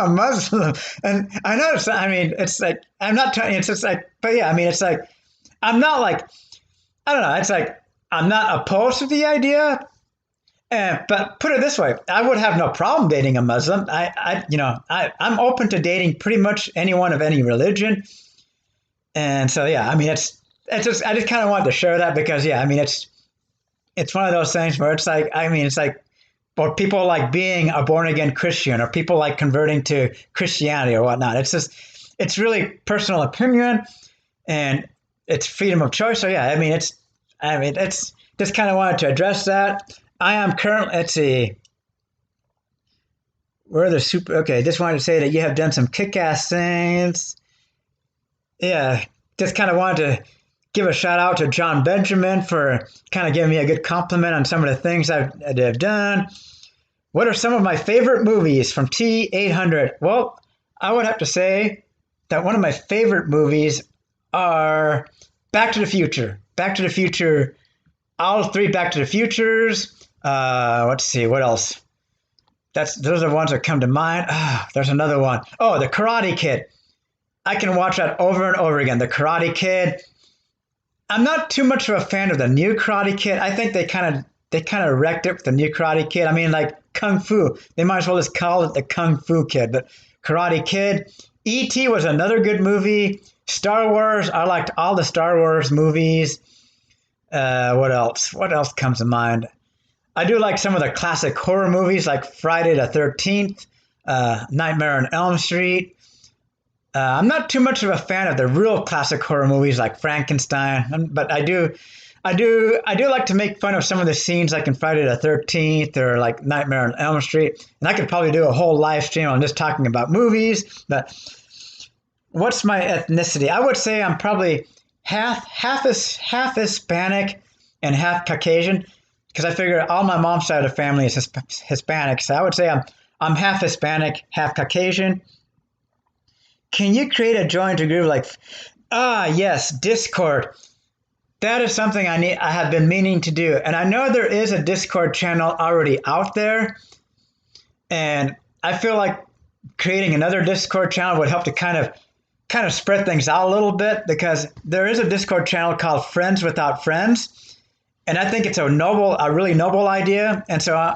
a Muslim. And I know it's like, I'm not telling you, it's just like, but yeah, I mean, it's like, I'm not like, I don't know. It's like, I'm not opposed to the idea. But put it this way, I would have no problem dating a Muslim. I'm open to dating pretty much anyone of any religion. And so, yeah, I mean, it's just, I just kind of wanted to share that because, yeah, I mean, it's one of those things where it's like, I mean, it's like, or people like being a born again Christian or people like converting to Christianity or whatnot. It's really personal opinion and it's freedom of choice. So, yeah, I mean, it's just kind of wanted to address that. I am currently, let's see, where are the okay, just wanted to say that you have done some kick-ass things. Yeah, just kind of wanted to give a shout out to John Benjamin for kind of giving me a good compliment on some of the things I've done. What are some of my favorite movies from T800? Well, I would have to say that one of my favorite movies are Back to the Future. Back to the Future, all three Back to the Futures. Let's see, what else? Those are the ones that come to mind. There's another one. Oh, The Karate Kid. I can watch that over and over again. The Karate Kid. I'm not too much of a fan of the new Karate Kid. I think they kind of wrecked it with the new Karate Kid. I mean, like Kung Fu. They might as well just call it the Kung Fu Kid. But Karate Kid. E.T. was another good movie. Star Wars. I liked all the Star Wars movies. What else? What else comes to mind? I do like some of the classic horror movies like Friday the 13th, Nightmare on Elm Street. I'm not too much of a fan of the real classic horror movies like Frankenstein, but I do like to make fun of some of the scenes like in Friday the 13th or like Nightmare on Elm Street. And I could probably do a whole live stream on just talking about movies. But what's my ethnicity? I would say I'm probably half Hispanic and half Caucasian. because I figure all my mom's side of the family is Hispanic. So I would say I'm half Hispanic, half Caucasian. Can you create a joint group like, yes, Discord. That is something I have been meaning to do. And I know there is a Discord channel already out there. And I feel like creating another Discord channel would help to kind of spread things out a little bit, because there is a Discord channel called Friends Without Friends. And I think it's a really noble idea. And so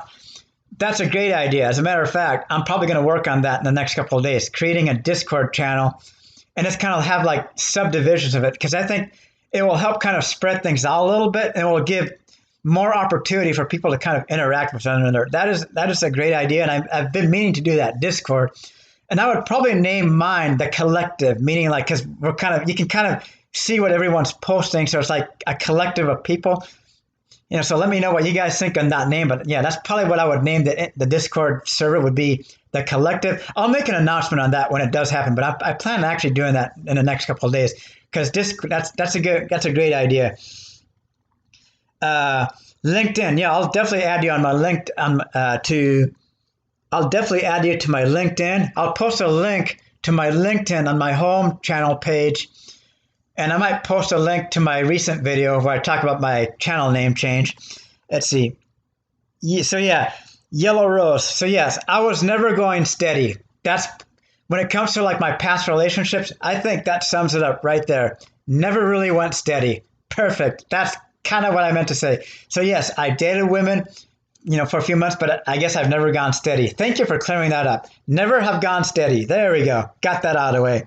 that's a great idea. As a matter of fact, I'm probably going to work on that in the next couple of days, creating a Discord channel. And it's kind of have like subdivisions of it, because I think it will help kind of spread things out a little bit, and it will give more opportunity for people to kind of interact with one another. That is a great idea, and I've been meaning to do that, Discord. And I would probably name mine The Collective, meaning like, because you can kind of see what everyone's posting, so it's like a collective of people. So let me know what you guys think on that name. But yeah, that's probably what I would name the Discord server, would be The Collective. I'll make an announcement on that when it does happen, but I plan on actually doing that in the next couple of days, because that's a great idea. LinkedIn, yeah, I'll definitely add you on my I'll definitely add you to my LinkedIn. I'll post a link to my LinkedIn on my home channel page. And I might post a link to my recent video where I talk about my channel name change. Let's see. So yeah, Yellow Rose. So yes, I was never going steady. That's when it comes to like my past relationships, I think that sums it up right there. Never really went steady. Perfect. That's kind of what I meant to say. So yes, I dated women, for a few months, but I guess I've never gone steady. Thank you for clearing that up. Never have gone steady. There we go. Got that out of the way.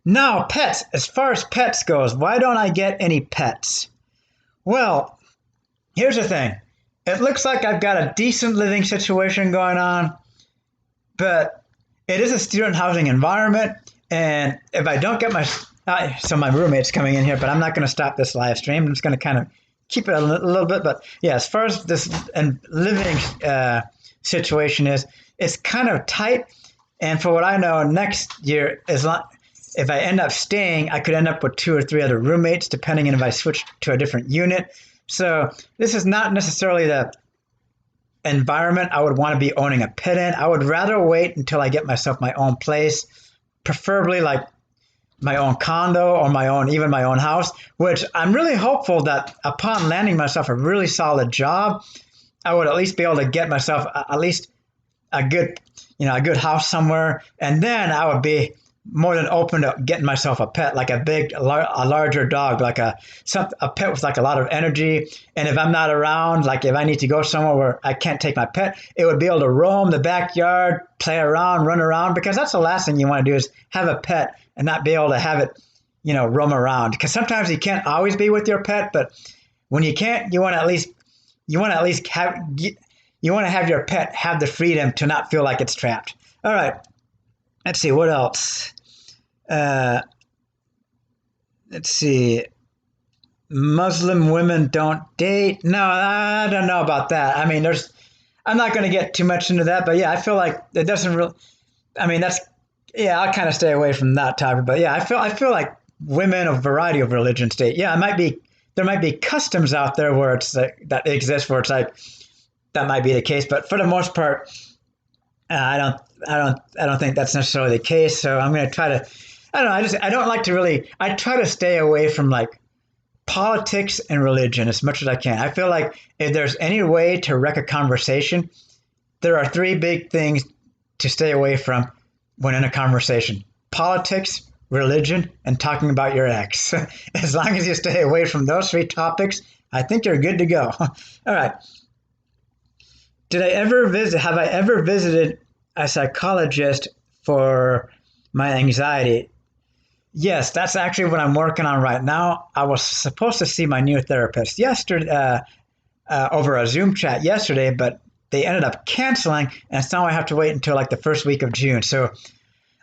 Now, pets. As far as pets goes, why don't I get any pets? Well, here's the thing. It looks like I've got a decent living situation going on, but it is a student housing environment. And if I don't get so my roommate's coming in here, but I'm not going to stop this live stream. I'm just going to kind of keep it a little bit. But yeah, as far as this living situation is, it's kind of tight. And for what I know, next year, if I end up staying, I could end up with 2 or 3 other roommates, depending on if I switch to a different unit. So this is not necessarily the environment I would want to be owning a pet in. I would rather wait until I get myself my own place, preferably like my own condo or even my own house, which I'm really hopeful that upon landing myself a really solid job, I would at least be able to get myself at least a good house somewhere. And then I would be more than open to getting myself a pet, like a larger dog, like a pet with like a lot of energy. And if I'm not around, like if I need to go somewhere where I can't take my pet, it would be able to roam the backyard, play around, run around, because that's the last thing you want to do is have a pet and not be able to have it, roam around. Because sometimes you can't always be with your pet, but when you can't, you want to at least have your pet have the freedom to not feel like it's trapped. All right. Let's see, what else? Let's see. Muslim women don't date. No, I don't know about that. I mean, I'm not going to get too much into that, but yeah, I feel like it doesn't really, I'll kind of stay away from that topic. But yeah, I feel like women of a variety of religions date. Yeah, there might be customs out there where it's that exist where it's like, that might be the case. But for the most part, I don't think that's necessarily the case. So I'm going to try to, I try to stay away from like politics and religion as much as I can. I feel like if there's any way to wreck a conversation, there are 3 big things to stay away from when in a conversation: politics, religion, and talking about your ex. As long as you stay away from those 3 topics, I think you're good to go. All right. Have I ever visited a psychologist for my anxiety? Yes, that's actually what I'm working on right now. I was supposed to see my new therapist yesterday, over a Zoom chat yesterday, but they ended up canceling, and so now I have to wait until like the first week of June. So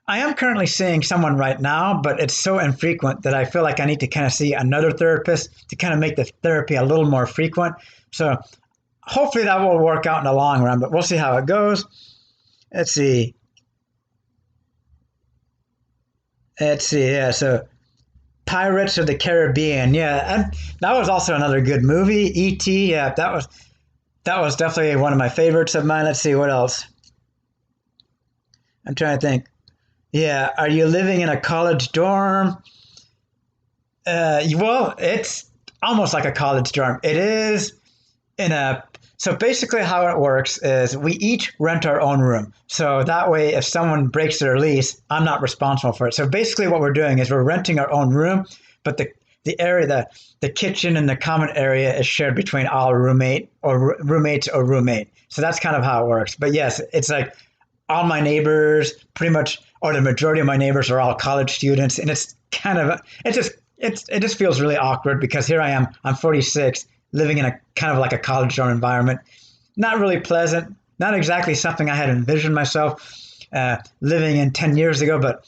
I am currently seeing someone right now, but it's so infrequent that I feel like I need to kind of see another therapist to kind of make the therapy a little more frequent. So hopefully that will work out in the long run, but we'll see how it goes. Let's see. Yeah, so Pirates of the Caribbean. Yeah, and that was also another good movie. E.T. Yeah, that was definitely one of my favorites of mine. Let's see what else. I'm trying to think. Yeah, are you living in a college dorm? Well, it's almost like a college dorm. It is in a so basically how it works is we each rent our own room. So that way if someone breaks their lease, I'm not responsible for it. So basically what we're doing is we're renting our own room, but the area the kitchen and the common area is shared between all roommates or roommate. So that's kind of how it works. But yes, it's like all my neighbors pretty much or the majority of my neighbors are all college students, and it's kind of it just feels really awkward because here I am, I'm 46, living in a kind of like a college dorm environment. Not really pleasant, not exactly something I had envisioned myself living in 10 years ago, but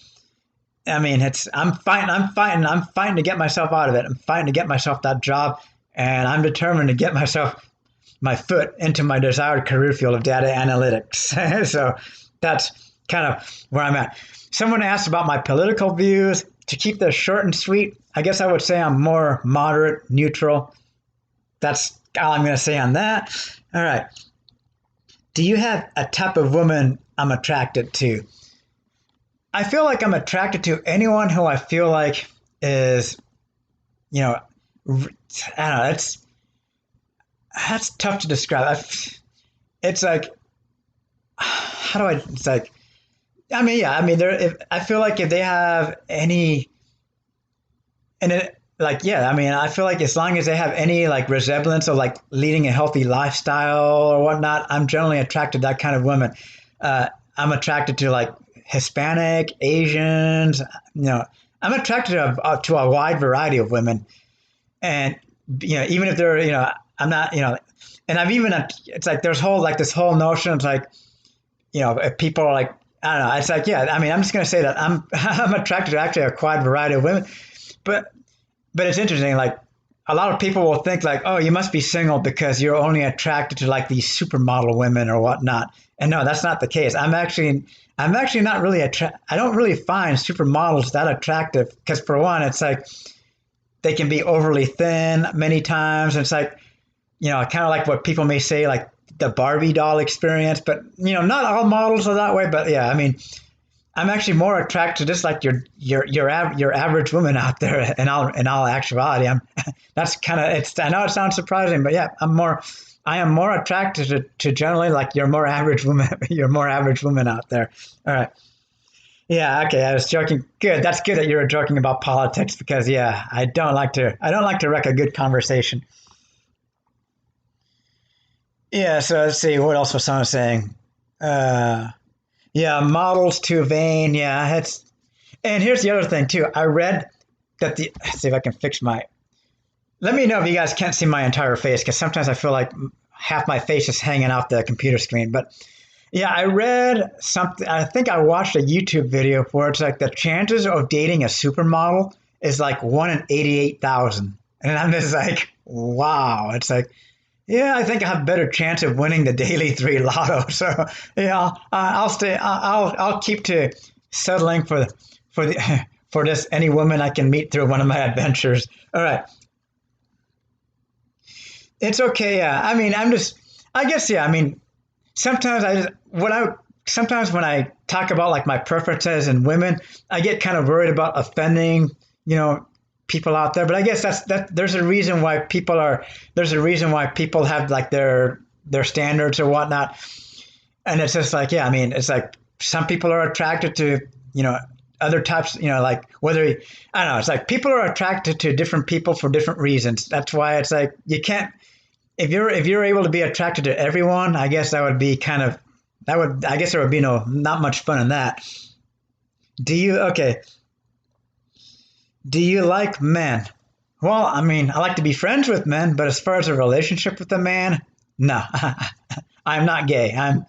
I mean, I'm fighting to get myself out of it. I'm fighting to get myself that job, and I'm determined to get my foot into my desired career field of data analytics. So that's kind of where I'm at. Someone asked about my political views. To keep this short and sweet, I guess I would say I'm more moderate, neutral. That's all I'm going to say on that. All right. Do you have a type of woman I'm attracted to? I feel like I'm attracted to anyone who I feel like is, you know, I don't know. That's tough to describe. It's like, how do I? It's like, I mean, yeah. I mean, I feel like if they have any, and it, like, yeah. I mean, I feel like as long as they have any like resemblance of like leading a healthy lifestyle or whatnot, I'm generally attracted to that kind of woman. I'm attracted to like Hispanic, Asians. I'm attracted to a wide variety of women, and even if they're, I'm not, and I've even, it's like there's this whole notion. It's like, if people are like, I don't know. It's like, yeah. I mean, I'm just going to say that I'm attracted to actually a wide variety of women, but it's interesting. Like a lot of people will think like, oh, you must be single because you're only attracted to like these supermodel women or whatnot. And no, that's not the case. I'm actually not really I don't really find supermodels that attractive because for one, it's like they can be overly thin many times. And it's like, kind of like what people may say, like the Barbie doll experience, but not all models are that way. But yeah, I mean, I'm actually more attracted to just like your average woman out there. In all actuality, that's kind of I know it sounds surprising, but yeah, I am more attracted to generally like your more average woman out there. All right. Yeah, okay, I was joking. Good. That's good that you were joking about politics because yeah, I don't like to wreck a good conversation. Yeah, so let's see what else was someone saying. Uh yeah, models too vain. Yeah, and here's the other thing too. I read that let's see if I can fix my let me know if you guys can't see my entire face because sometimes I feel like half my face is hanging off the computer screen. But yeah, I read something. I think I watched a YouTube video where it's like the chances of dating a supermodel is like 1 in 88,000. And I'm just like, wow. It's like, yeah, I think I have a better chance of winning the Daily 3 Lotto. So yeah, I'll stay. I'll keep to settling for this any woman I can meet through one of my adventures. All right. It's okay. Yeah. I mean, I guess, yeah. I mean, sometimes sometimes when I talk about like my preferences in women, I get kind of worried about offending, people out there. But I guess there's a reason why people have like their standards or whatnot. And it's just like, yeah, I mean, it's like some people are attracted to, other types, like whether, I don't know, it's like people are attracted to different people for different reasons. That's why it's like, you can't, if you're able to be attracted to everyone, I guess that would be I guess there would be not much fun in that. Okay. Do you like men? Well, I mean, I like to be friends with men, but as far as a relationship with a man, no, I'm not gay. I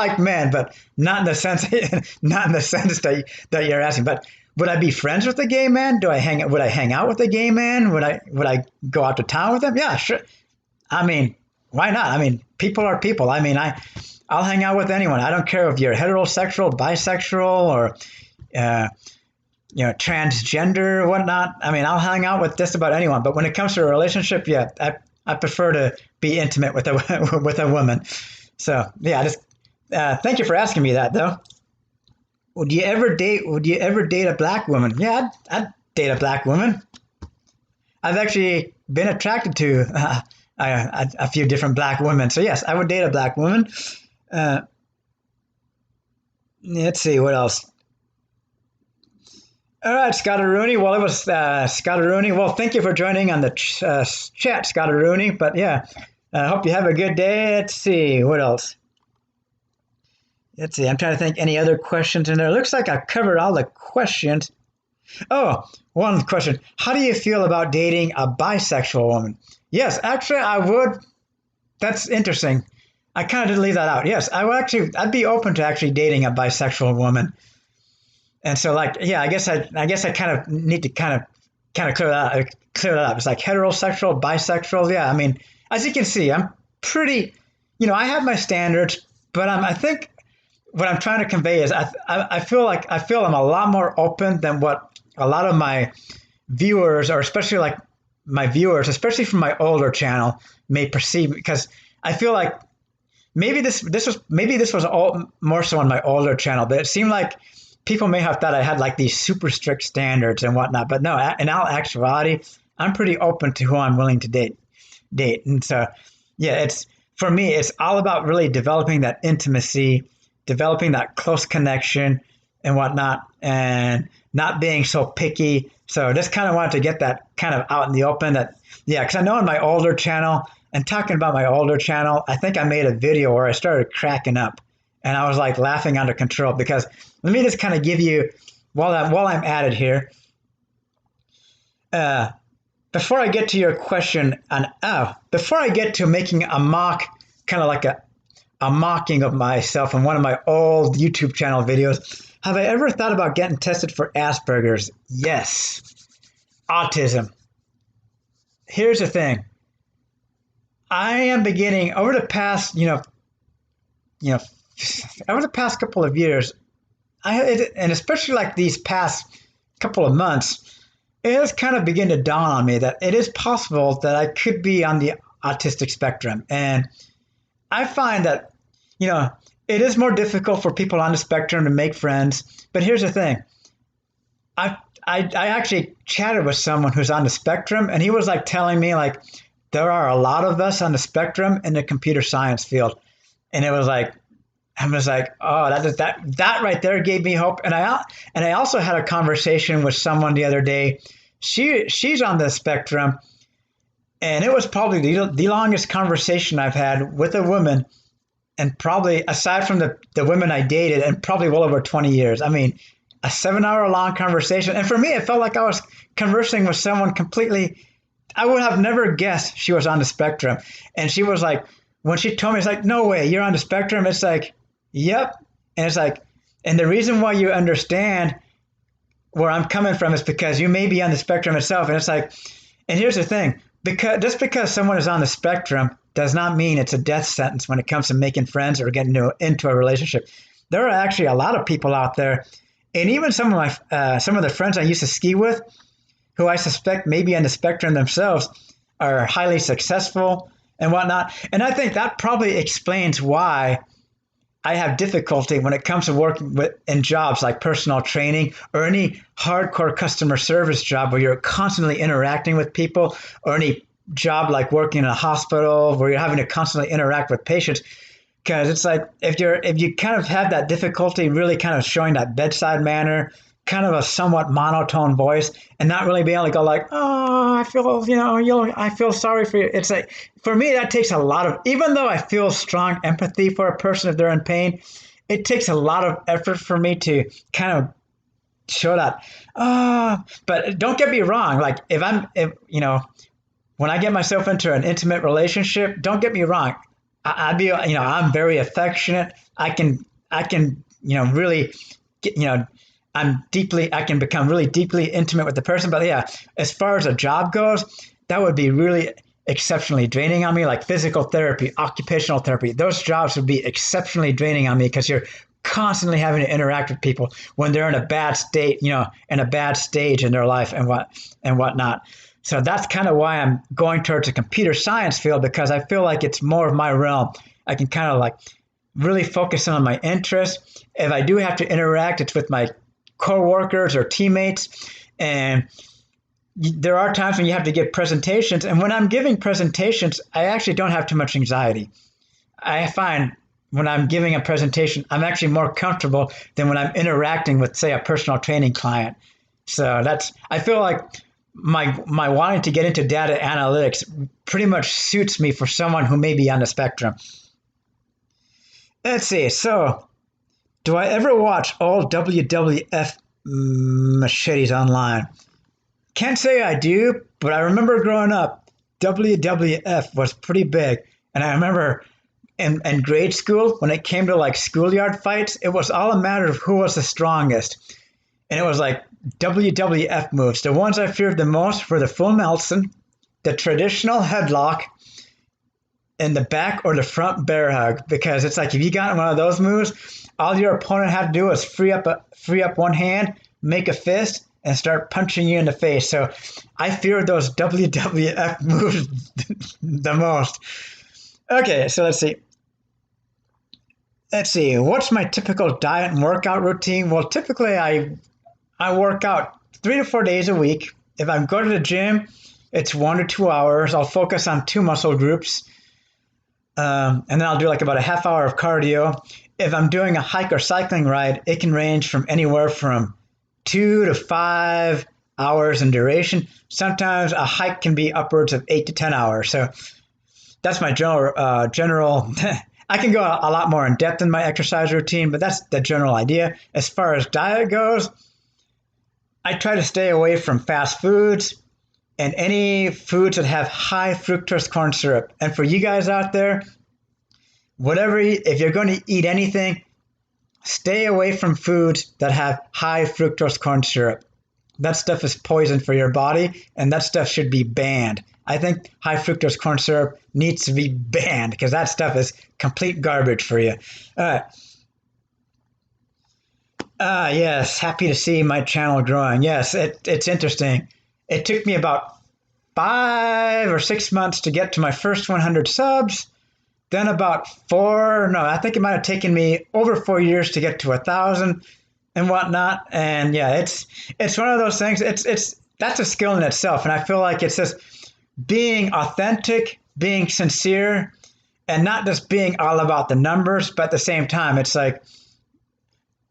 like men, but not in the sense, that you're asking. But would I be friends with a gay man? Would I hang out with a gay man? Would I go out to town with him? Yeah, sure. I mean, why not? I mean, people are people. I mean, I'll hang out with anyone. I don't care if you're heterosexual, bisexual, or transgender or whatnot. I mean, I'll hang out with just about anyone, but when it comes to a relationship, yeah, I prefer to be intimate with a with a woman. So yeah, just thank you for asking me that though. Would you ever date a black woman? Yeah, I'd date a black woman. I've actually been attracted to a few different black women. So yes, I would date a black woman. Uh, let's see what else. All right, Scottaroonie. Well, it was Scottaroonie. Well, thank you for joining on the chat, Scottaroonie. But yeah, I hope you have a good day. Let's see what else. Let's see. I'm trying to think any other questions in there. Looks like I covered all the questions. Oh, one question. How do you feel about dating a bisexual woman? Yes, actually, I would. That's interesting. I kind of did leave that out. Yes, I'd be open to actually dating a bisexual woman. And so, like, yeah, I guess I kind of need to kind of clear that up. It's like heterosexual, bisexual. Yeah, I mean, as you can see, I'm pretty, I have my standards, but I think what I'm trying to convey is I feel I'm a lot more open than what a lot of my viewers, or especially like my viewers, especially from my older channel, may perceive, because I feel like maybe this was all more so on my older channel, but it seemed like people may have thought I had like these super strict standards and whatnot. But no, in all actuality, I'm pretty open to who I'm willing to date. And so, yeah, for me, it's all about really developing that intimacy, developing that close connection and whatnot, and not being so picky. So just kind of wanted to get that kind of out in the open, that, yeah, because I know on my older channel, and talking about my older channel, I think I made a video where I started cracking up and I was like laughing under control, because let me just kind of give you, while I'm at it here, before I get to your question before I get to making a mock, kind of like a mocking of myself in one of my old YouTube channel videos, have I ever thought about getting tested for Asperger's? Yes. Autism. Here's the thing. I am beginning over the past, over the past couple of years, and especially like these past couple of months, it has kind of begun to dawn on me that it is possible that I could be on the autistic spectrum. And I find that, it is more difficult for people on the spectrum to make friends. But here's the thing. I actually chatted with someone who's on the spectrum, and he was like telling me like there are a lot of us on the spectrum in the computer science field. And it was like, I was like, oh, that right there gave me hope. And I also had a conversation with someone the other day. She's on the spectrum, and it was probably the longest conversation I've had with a woman, and probably aside from the women I dated, and probably well over 20 years. I mean, a 7-hour long conversation. And for me, it felt like I was conversing with someone completely, I would have never guessed she was on the spectrum. And she was like, when she told me, it's like, no way, you're on the spectrum. It's like, yep. And it's like, and the reason why you understand where I'm coming from is because you may be on the spectrum itself. And it's like, and here's the thing, because someone is on the spectrum does not mean it's a death sentence when it comes to making friends or getting into a relationship. There are actually a lot of people out there, and even some of the friends I used to ski with, who I suspect may be on the spectrum themselves, are highly successful and whatnot. And I think that probably explains why I have difficulty when it comes to working in jobs like personal training or any hardcore customer service job where you're constantly interacting with people, or any job like working in a hospital where you're having to constantly interact with patients. Because it's like if you kind of have that difficulty really kind of showing that bedside manner, kind of a somewhat monotone voice, and not really being able to go like, oh, I feel, I feel sorry for you. It's like, for me, that takes a lot of, even though I feel strong empathy for a person if they're in pain, it takes a lot of effort for me to kind of show that. But don't get me wrong. Like when I get myself into an intimate relationship, don't get me wrong. I'd be, I'm very affectionate. I can, really get, I can become really deeply intimate with the person. But yeah, as far as a job goes, that would be really exceptionally draining on me, like physical therapy, occupational therapy. Those jobs would be exceptionally draining on me because you're constantly having to interact with people when they're in a bad state, in a bad stage in their life and whatnot. So that's kind of why I'm going towards a computer science field, because I feel like it's more of my realm. I can kind of like really focus on my interests. If I do have to interact, it's with my coworkers or teammates. And there are times when you have to give presentations. And when I'm giving presentations, I actually don't have too much anxiety. I find when I'm giving a presentation, I'm actually more comfortable than when I'm interacting with, say, a personal training client. So I feel like my wanting to get into data analytics pretty much suits me for someone who may be on the spectrum. Let's see. So, do I ever watch all WWF machetes online? Can't say I do, but I remember growing up, WWF was pretty big. And I remember in grade school, when it came to like schoolyard fights, it was all a matter of who was the strongest. And it was like WWF moves. The ones I feared the most were the full Nelson, the traditional headlock, and the back or the front bear hug. Because it's like if you got one of those moves, all your opponent had to do was free up one hand, make a fist, and start punching you in the face. So I feared those WWF moves the most. Okay, so let's see. What's my typical diet and workout routine? Well, typically I work out 3 to 4 days a week. If I'm going to the gym, it's 1 to 2 hours. I'll focus on 2 muscle groups. And then I'll do like about a half hour of cardio. If I'm doing a hike or cycling ride, it can range from anywhere from 2 to 5 hours in duration. Sometimes a hike can be upwards of 8 to 10 hours. So that's my general. I can go a lot more in depth in my exercise routine, but that's the general idea. As far as diet goes, I try to stay away from fast foods and any foods that have high fructose corn syrup. And for you guys out there, if you're going to eat anything, stay away from foods that have high fructose corn syrup. That stuff is poison for your body, and that stuff should be banned. I think high fructose corn syrup needs to be banned because that stuff is complete garbage for you. All right. Yes, happy to see my channel growing. Yes, it's interesting. It took me about 5 or 6 months to get to my first 100 subs. Then about I think it might have taken me over 4 years to get to 1,000 and whatnot. And yeah, it's one of those things. That's a skill in itself. And I feel like it's just being authentic, being sincere, and not just being all about the numbers, but at the same time, it's like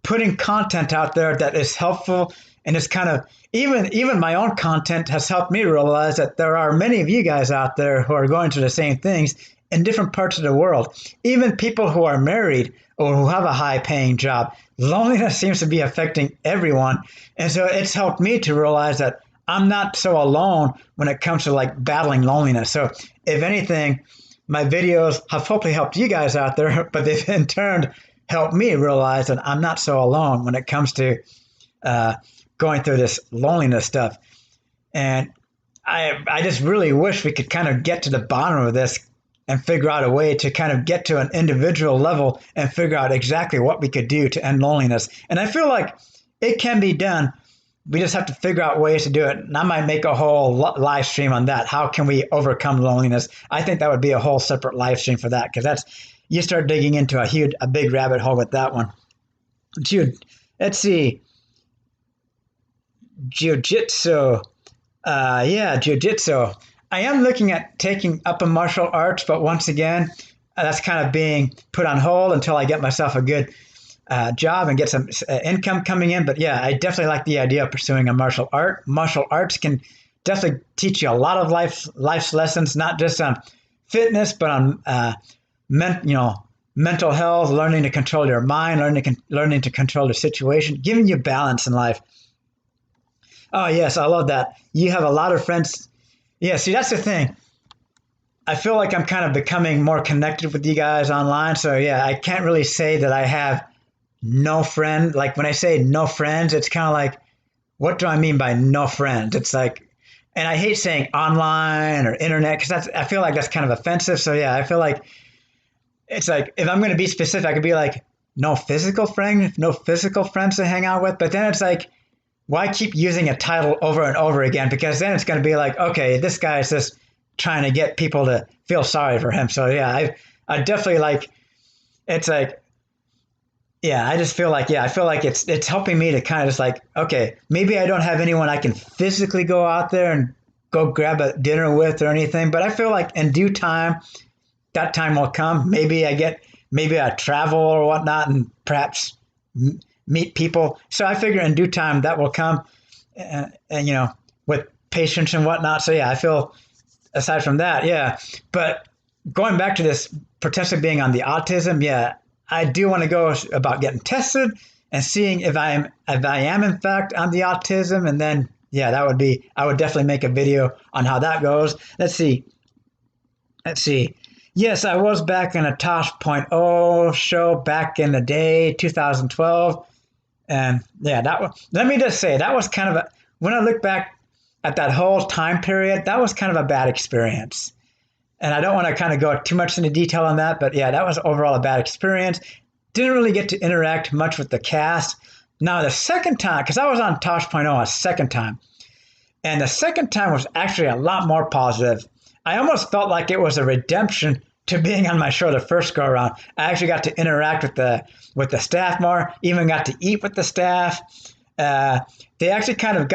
putting content out there that is helpful. And it's kind of, even my own content has helped me realize that there are many of you guys out there who are going through the same things in different parts of the world. Even people who are married or who have a high paying job, loneliness seems to be affecting everyone. And so it's helped me to realize that I'm not so alone when it comes to like battling loneliness. So if anything, my videos have hopefully helped you guys out there, but they've in turn helped me realize that I'm not so alone when it comes to going through this loneliness stuff. And I just really wish we could kind of get to the bottom of this and figure out a way to kind of get to an individual level and figure out exactly what we could do to end loneliness. And I feel like it can be done. We just have to figure out ways to do it. And I might make a whole live stream on that. How can we overcome loneliness? I think that would be a whole separate live stream for that, because you start digging into a big rabbit hole with that one. Let's see. Jiu-jitsu. Jiu-jitsu. I am looking at taking up a martial arts, but once again, that's kind of being put on hold until I get myself a good job and get some income coming in. But yeah, I definitely like the idea of pursuing a martial art. Martial arts can definitely teach you a lot of life's lessons, not just on fitness, but on mental health, learning to control your mind, learning to control the situation, giving you balance in life. Oh yes, I love that. You have a lot of friends. Yeah, see, that's the thing. I feel like I'm kind of becoming more connected with you guys online. So yeah, I can't really say that I have no friend. Like when I say no friends, it's kind of like, what do I mean by no friends? It's like, and I hate saying online or internet because I feel like that's kind of offensive. So yeah, I feel like it's like, if I'm going to be specific, I could be like, no physical friends to hang out with. But then it's like, why keep using a title over and over again? Because then it's going to be like, okay, this guy's just trying to get people to feel sorry for him. So yeah, I definitely like, it's like, yeah, I just feel like, yeah, I feel like it's helping me to kind of just like, okay, maybe I don't have anyone I can physically go out there and go grab a dinner with or anything, but I feel like in due time, that time will come. Maybe I travel or whatnot and perhaps meet people. So I figure in due time that will come, and with patience and whatnot. So yeah, I feel aside from that, yeah. But going back to this potentially being on the autism, yeah, I do want to go about getting tested and seeing if I am in fact on the autism, and then yeah, I would definitely make a video on how that goes. Let's see. Yes, I was back in a Tosh.0 show back in the day, 2012. And yeah, let me just say, that was kind of when I look back at that whole time period, that was kind of a bad experience. And I don't want to kind of go too much into detail on that, but yeah, that was overall a bad experience. Didn't really get to interact much with the cast. Now, the second time, because I was on Tosh.0 a second time, and the second time was actually a lot more positive. I almost felt like it was a redemption to being on my show the first go around. I actually got to interact with the staff more, even got to eat with the staff. They actually kind of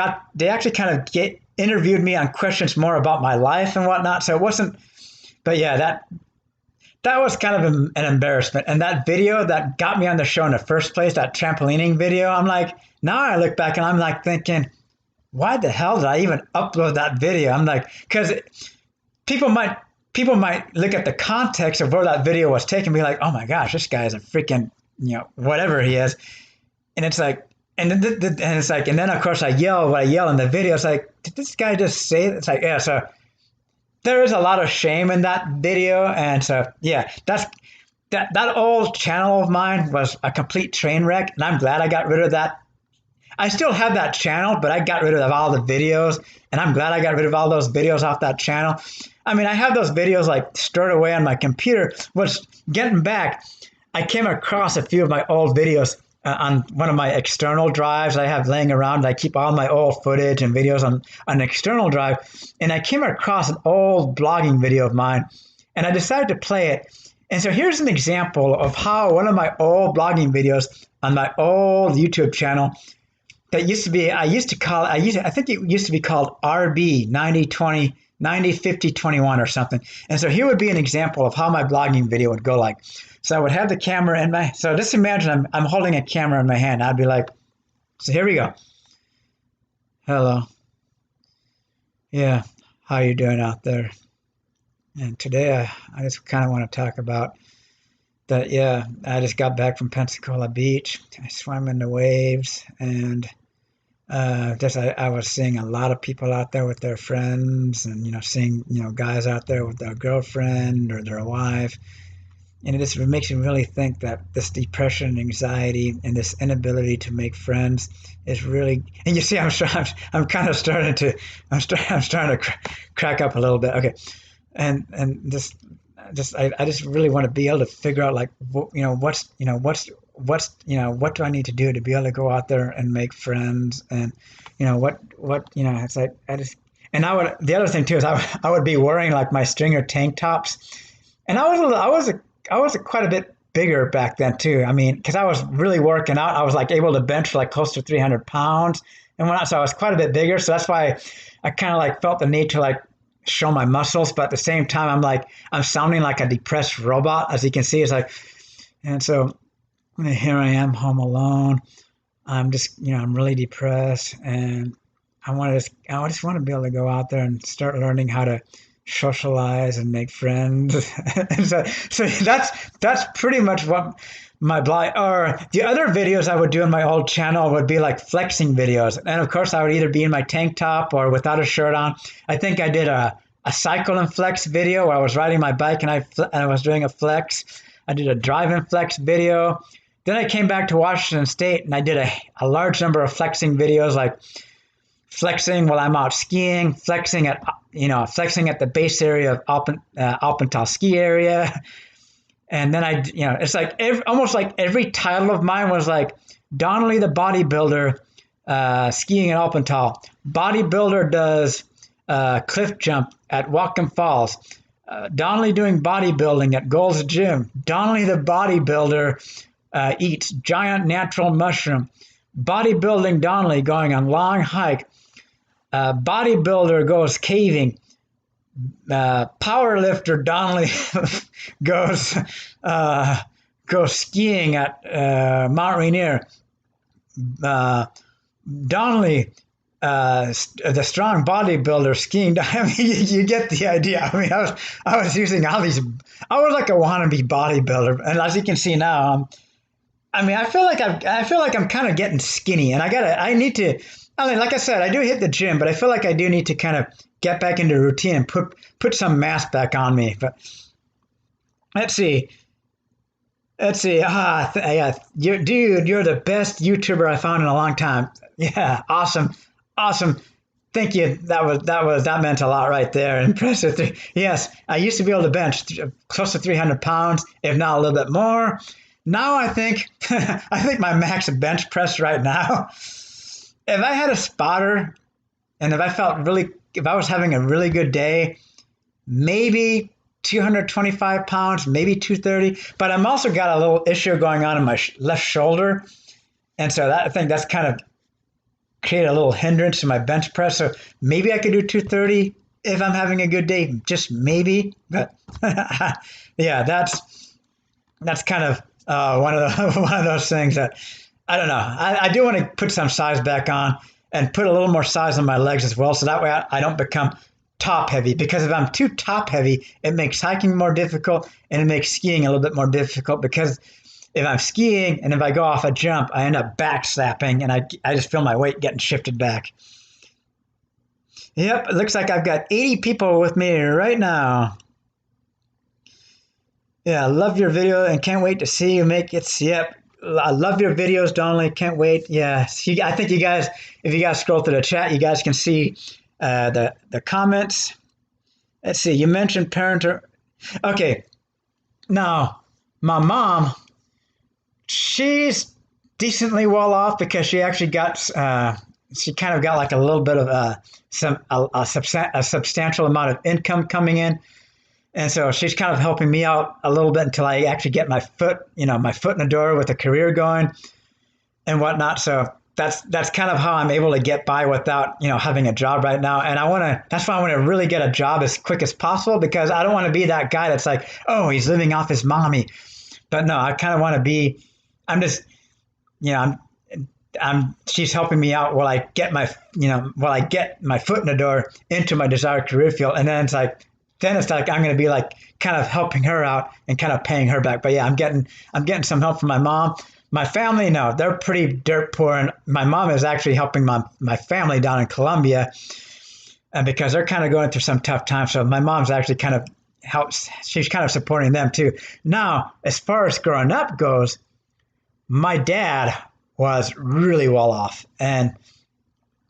interviewed me on questions more about my life and whatnot. So it wasn't, but yeah, that was kind of an embarrassment. And that video that got me on the show in the first place, that trampolining video, I'm like, now I look back and I'm like thinking, why the hell did I even upload that video? I'm like, because people might look at the context of where that video was taken and be like, oh my gosh, this guy is a freaking, whatever he is. And it's like, and then of course I yell in the video. It's like, did this guy just say it? It's like, yeah. So there is a lot of shame in that video. And so, yeah, that old channel of mine was a complete train wreck. And I'm glad I got rid of that. I still have that channel, but I got rid of all the videos, and I'm glad I got rid of all those videos off that channel. I mean, I have those videos like stored away on my computer. Which, getting back, I came across a few of my old videos on one of my external drives I have laying around. I keep all my old footage and videos on an external drive, and I came across an old blogging video of mine, and I decided to play it. And so here's an example of how one of my old blogging videos on my old YouTube channel that used to be, I think it used to be called RB 905021 or something. And so here would be an example of how my blogging video would go like. So I would have the camera in so just imagine I'm holding a camera in my hand. I'd be like, so here we go. Hello. Yeah, how you doing out there? And today I just kind of want to talk about that. Yeah, I just got back from Pensacola Beach. I swam in the waves, and I was seeing a lot of people out there with their friends, and seeing guys out there with their girlfriend or their wife, and it just makes me really think that this depression and anxiety and this inability to make friends is really. And you see, I'm kind of starting to crack up a little bit. Okay, and I just really want to be able to figure out like what do I need to do to be able to go out there and make friends, and it's like the other thing too is I would be wearing like my stringer tank tops, and I was quite a bit bigger back then too. I mean, because I was really working out, I was like able to bench like close to 300 pounds and whatnot, so I was quite a bit bigger. So that's why I kind of like felt the need to like show my muscles, but at the same time I'm sounding like a depressed robot, as you can see. It's like, and so here I am home alone. I'm just I'm really depressed, and I just want to be able to go out there and start learning how to socialize and make friends. And so that's pretty much what my blog, or the other videos I would do in my old channel would be like flexing videos. And of course I would either be in my tank top or without a shirt on. I think I did a cycle and flex video where I was riding my bike and I was doing a flex. I did a drive and flex video. Then I came back to Washington State and I did a large number of flexing videos, like flexing while I'm out skiing, flexing at the base area of Alpental ski area, And then it's like almost like every title of mine was like Donnelly the bodybuilder skiing at Alpental. Bodybuilder does cliff jump at Whatcom Falls. Donnelly doing bodybuilding at Gold's Gym. Donnelly the bodybuilder eats giant natural mushroom. Bodybuilding Donnelly going on long hike. Bodybuilder goes caving. Powerlifter Donnelly goes skiing at Mount Rainier. Donnelly, the strong bodybuilder skiing. I mean, you get the idea. I mean, I was using all these. I was like a wannabe bodybuilder, and as you can see now, I mean, I feel like I'm kind of getting skinny, and I need to. I mean, like I said, I do hit the gym, but I feel like I do need to kind of get back into routine and put some mass back on me. But let's see. Yeah, you're the best YouTuber I found in a long time. Yeah, awesome. Thank you. That meant a lot right there. Impressive. Yes, I used to be able to bench close to 300 pounds, if not a little bit more. Now I think my max bench press right now. If I had a spotter, and if I was having a really good day, maybe 225 pounds, maybe 230. But I'm also got a little issue going on in my left shoulder, and so I think that's kind of create a little hindrance to my bench press. So maybe I could do 230 if I'm having a good day, just maybe. But yeah, that's kind of one of those things that I don't know. I do want to put some size back on and put a little more size on my legs as well, so that way I don't become top heavy. Because if I'm too top heavy, it makes hiking more difficult and it makes skiing a little bit more difficult. Because if I'm skiing and if I go off a jump, I end up backslapping and I just feel my weight getting shifted back. Yep, it looks like I've got 80 people with me right now. Yeah, I love your video and can't wait to see you make it. Yep, I love your videos, Donnelly. Can't wait. Yeah, I think you guys, if you guys scroll through the chat, you guys can see the comments. Let's see. You mentioned parenter. Okay, now my mom, she's decently well off because she actually got she kind of got like a little bit of a substantial amount of income coming in. And so she's kind of helping me out a little bit until I actually get my foot in the door with a career going and whatnot. So that's kind of how I'm able to get by without, having a job right now. And that's why I want to really get a job as quick as possible, because I don't want to be that guy that's like, oh, he's living off his mommy. But no, I kind of want to be, she's helping me out while I get my foot in the door into my desired career field. And then it's like I'm going to be like kind of helping her out and kind of paying her back. But yeah, I'm getting some help from my mom. My family, no, they're pretty dirt poor. And my mom is actually helping my family down in Colombia because they're kind of going through some tough times. So my mom's actually kind of helps. She's kind of supporting them too. Now, as far as growing up goes, my dad was really well off. And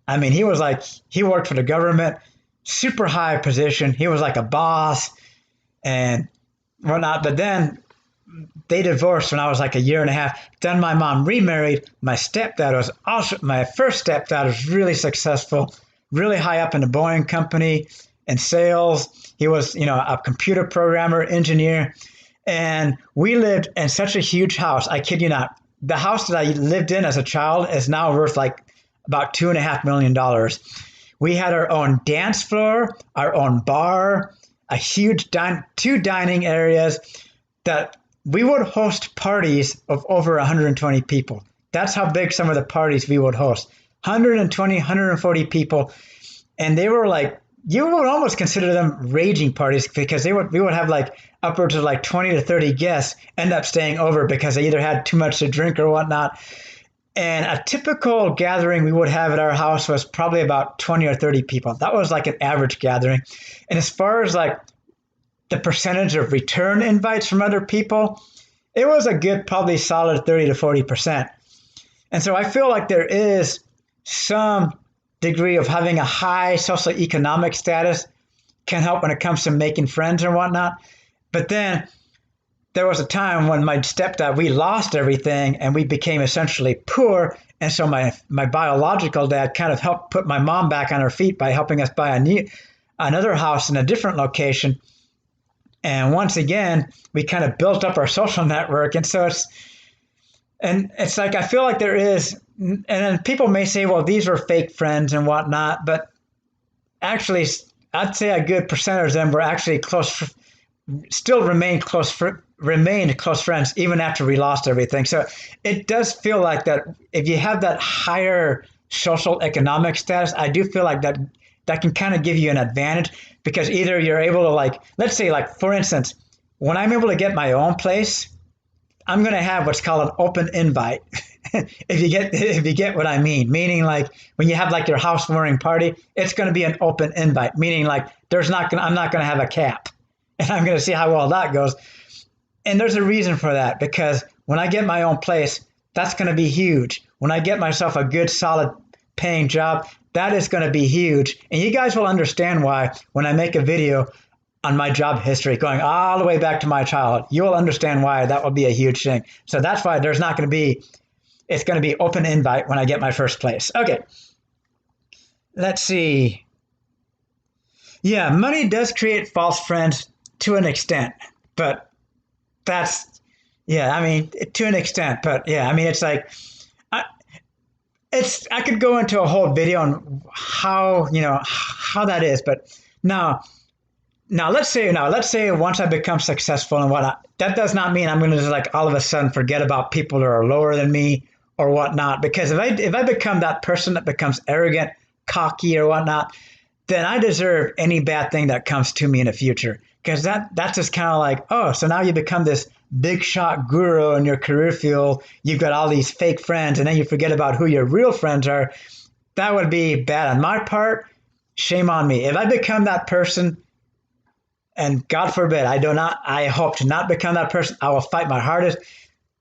I mean, he worked for the government, super high position. He was like a boss and whatnot. But then they divorced when I was like a year and a half. Then my mom remarried. My first stepdad was really successful, really high up in the Boeing company in sales. He was, a computer programmer, engineer. And we lived in such a huge house. I kid you not. The house that I lived in as a child is now worth like about $2.5 million. We had our own dance floor, our own bar, a huge two dining areas that we would host parties of over 120 people. That's how big some of the parties we would host. 120, 140 people. And they were like, you would almost consider them raging parties because we would have like upwards of like 20 to 30 guests end up staying over because they either had too much to drink or whatnot. And a typical gathering we would have at our house was probably about 20 or 30 people. That was like an average gathering. And as far as like the percentage of return invites from other people, it was a good, probably solid 30 to 40%. And so I feel like there is some degree of having a high socioeconomic status can help when it comes to making friends and whatnot. But then there was a time when my stepdad, we lost everything and we became essentially poor. And so my biological dad kind of helped put my mom back on her feet by helping us buy another house in a different location. And once again, we kind of built up our social network. And so it's like, I feel like there is, and then people may say, well, these were fake friends and whatnot, but actually, I'd say a good percentage of them were actually still remained close friends even after we lost everything. So it does feel like that if you have that higher social economic status, I do feel like that can kind of give you an advantage, because either you're able to, like, let's say, like, for instance, when I'm able to get my own place, I'm going to have what's called an open invite. if you get what I mean, meaning like when you have like your housewarming party, it's going to be an open invite, meaning like I'm not going to have a cap, and I'm going to see how well that goes. And there's a reason for that, because when I get my own place, that's going to be huge. When I get myself a good, solid paying job, that is going to be huge. And you guys will understand why when I make a video on my job history going all the way back to my childhood. You will understand why that will be a huge thing. So that's why it's going to be open invite when I get my first place. Okay. Let's see. Yeah, money does create false friends to an extent, but to an extent, but yeah, I mean, it's like, I could go into a whole video on how that is, but let's say once I become successful and whatnot, that does not mean I'm going to just like all of a sudden forget about people that are lower than me or whatnot. Because if I become that person that becomes arrogant, cocky or whatnot, then I deserve any bad thing that comes to me in the future. Because that's just kind of like, oh, so now you become this big shot guru in your career field. You've got all these fake friends, and then you forget about who your real friends are. That would be bad on my part. Shame on me. If I become that person, and God forbid, I hope to not become that person, I will fight my hardest.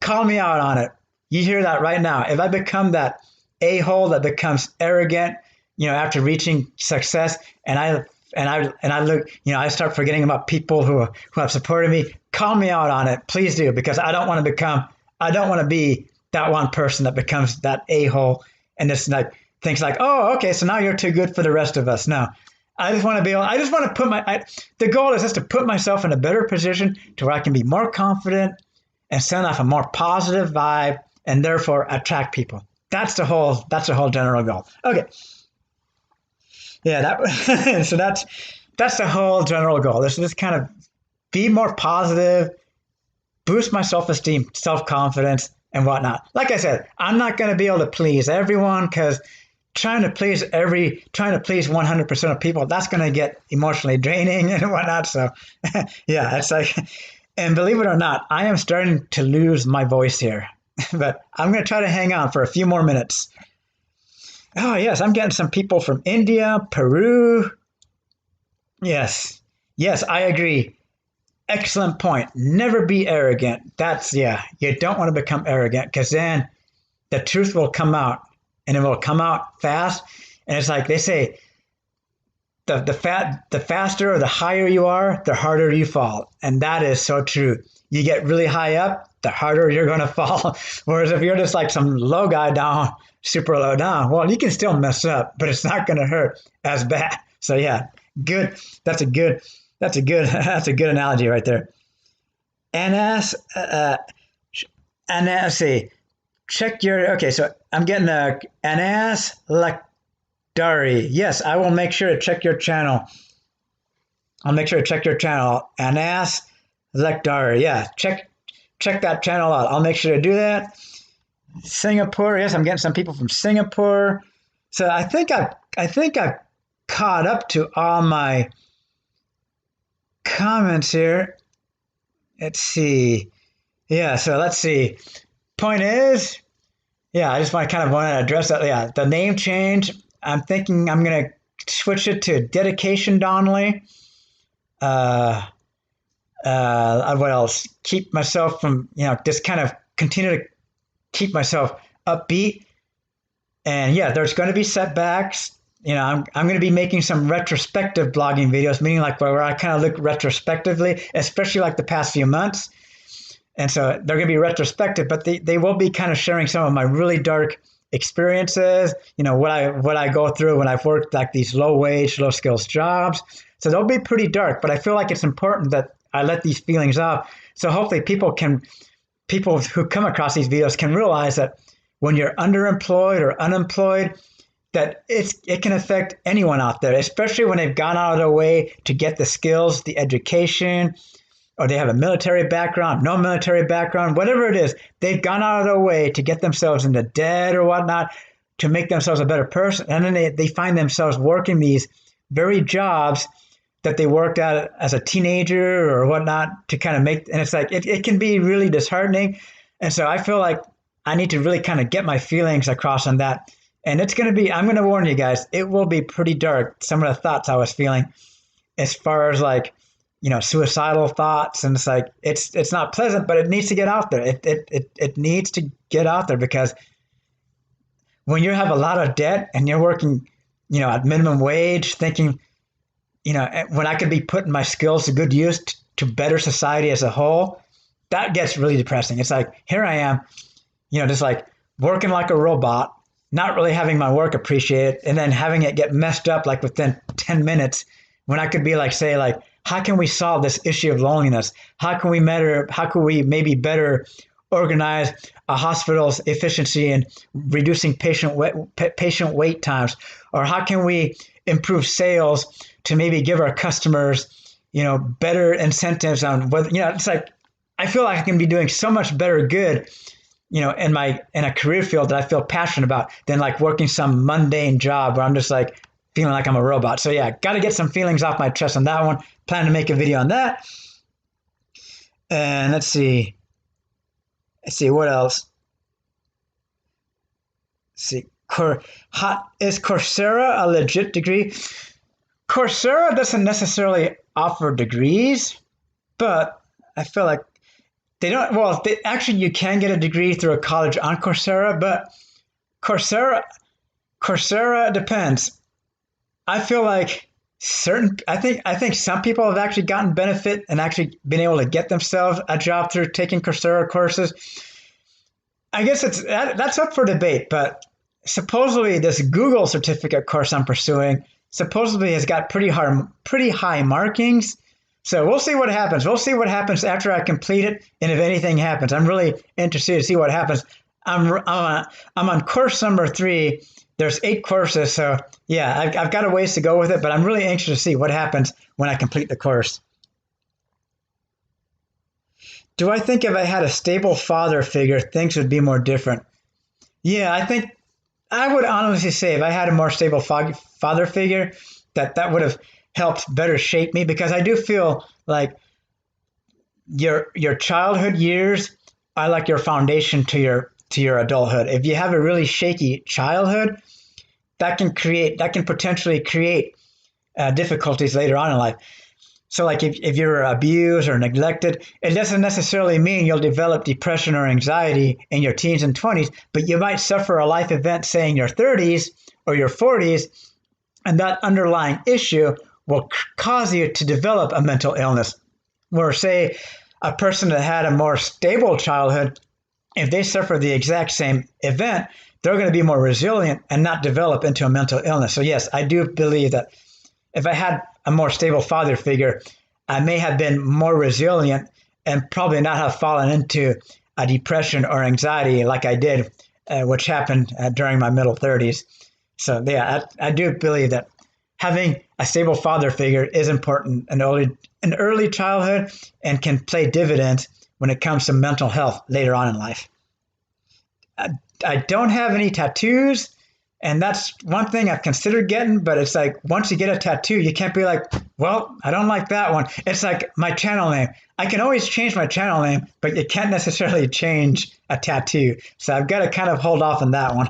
Call me out on it. You hear that right now. If I become that a-hole that becomes arrogant, after reaching success, and I look, I start forgetting about people who have supported me, call me out on it. Please do, because I don't want to be that one person that becomes that a-hole and just like thinks like, oh, okay, so now you're too good for the rest of us. No. The goal is just to put myself in a better position to where I can be more confident and send off a more positive vibe and therefore attract people. That's the whole general goal. Okay. Yeah, so that's the whole general goal. This is just kind of be more positive, boost my self-esteem, self-confidence and whatnot. Like I said, I'm not going to be able to please everyone, because trying to please 100% of people, that's going to get emotionally draining and whatnot. So yeah, it's like, and believe it or not, I am starting to lose my voice here, but I'm going to try to hang on for a few more minutes. Oh yes, I'm getting some people from India, Peru. Yes, I agree. Excellent point. Never be arrogant. You don't want to become arrogant, because then the truth will come out. And it will come out fast. And it's like they say, the faster or the higher you are, the harder you fall. And that is so true. You get really high up, the harder you're going to fall. Whereas if you're just like some low guy down, super low down, well, you can still mess up, but it's not going to hurt as bad. So yeah, good. That's a good analogy right there. Let's see. Check your, okay, so I'm getting Anas Lakdari. Yes, I will make sure to check your channel. I'll make sure to check your channel. Anas Lakdari. Yeah, check that channel out. I'll make sure to do that. Singapore. Yes, I'm getting some people from Singapore. So I think I've caught up to all my comments here. Let's see. Yeah, so let's see. Point is, yeah, I just want to address that. Yeah, the name change. I'm thinking I'm going to switch it to Dedication Donnelly. What else? Keep myself from, just kind of continue to keep myself upbeat. And yeah, there's going to be setbacks. I'm going to be making some retrospective blogging videos, meaning like where I kind of look retrospectively, especially like the past few months. And so they're going to be retrospective, but they will be kind of sharing some of my really dark experiences, what I go through when I've worked like these low wage, low skills jobs. So they'll be pretty dark, but I feel like it's important that I let these feelings out. So hopefully people who come across these videos can realize that when you're underemployed or unemployed, that it can affect anyone out there, especially when they've gone out of their way to get the skills, the education, or they have a military background, no military background, whatever it is, they've gone out of their way to get themselves into debt or whatnot to make themselves a better person. And then they find themselves working these very jobs that they worked at as a teenager or whatnot to kind of make, and it's like, it can be really disheartening. And so I feel like I need to really kind of get my feelings across on that. And I'm going to warn you guys, it will be pretty dark. Some of the thoughts I was feeling as far as like, suicidal thoughts. And it's like, it's not pleasant, but it needs to get out there. It needs to get out there, because when you have a lot of debt and you're working, at minimum wage, thinking, when I could be putting my skills to good use to better society as a whole, that gets really depressing. It's like, here I am, just like working like a robot, not really having my work appreciated, and then having it get messed up like within 10 minutes when I could be like, say, like, how can we solve this issue of loneliness? How can we maybe better organize a hospital's efficiency in reducing patient wait times? Or how can we improve sales to maybe give our customers, better incentives on whether, it's like, I feel like I can be doing so much better good, in a career field that I feel passionate about than like working some mundane job where I'm just like feeling like I'm a robot. So yeah, got to get some feelings off my chest on that one. Plan to make a video on that. And let's see what else. Let's see, is Coursera a legit degree? Coursera doesn't necessarily offer degrees, but I feel like they don't. Well, actually, you can get a degree through a college on Coursera, but Coursera depends. I feel like I think some people have actually gotten benefit and actually been able to get themselves a job through taking Coursera courses. I guess that's up for debate, but supposedly this Google certificate course I'm pursuing supposedly has got pretty high markings. So we'll see what happens. We'll see what happens after I complete it, and if anything happens. I'm really interested to see what happens. I'm on course number 3. There's 8 courses, so yeah, I've got a ways to go with it, but I'm really anxious to see what happens when I complete the course. Do I think if I had a stable father figure, things would be more different? Yeah, I think I would honestly say if I had a more stable father figure, that would have helped better shape me, because I do feel like your childhood years are like your foundation to your adulthood. If you have a really shaky childhood, that can potentially create difficulties later on in life. So like if you're abused or neglected, it doesn't necessarily mean you'll develop depression or anxiety in your teens and 20s, but you might suffer a life event, say in your 30s or your 40s, and that underlying issue will cause you to develop a mental illness. Where, say, a person that had a more stable childhood, if they suffer the exact same event, they're going to be more resilient and not develop into a mental illness. So yes, I do believe that if I had a more stable father figure, I may have been more resilient and probably not have fallen into a depression or anxiety like I did, which happened during my middle 30s. So yeah, I do believe that having a stable father figure is important in early childhood and can play dividends when it comes to mental health later on in life. I don't have any tattoos, and that's one thing I've considered getting, but it's like once you get a tattoo, you can't be like, well, I don't like that one. It's like my channel name. I can always change my channel name, but you can't necessarily change a tattoo. So I've got to kind of hold off on that one.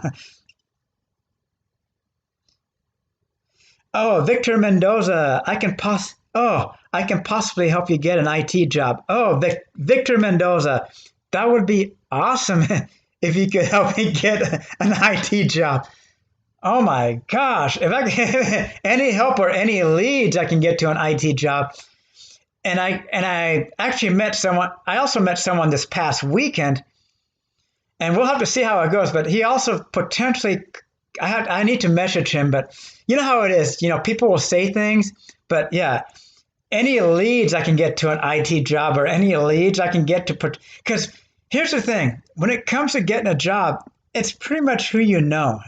Oh, Victor Mendoza, I can possibly help you get an IT job. Oh, Victor Mendoza, that would be awesome if you could help me get an IT job. Oh my gosh, if I can any help or any leads I can get to an IT job. And I actually met someone. I also met someone this past weekend, and we'll have to see how it goes. But he also potentially, I need to message him. But you know how it is. People will say things, but yeah, any leads I can get to an IT job, or any leads I can get to put. Because here's the thing: when it comes to getting a job, it's pretty much who you know.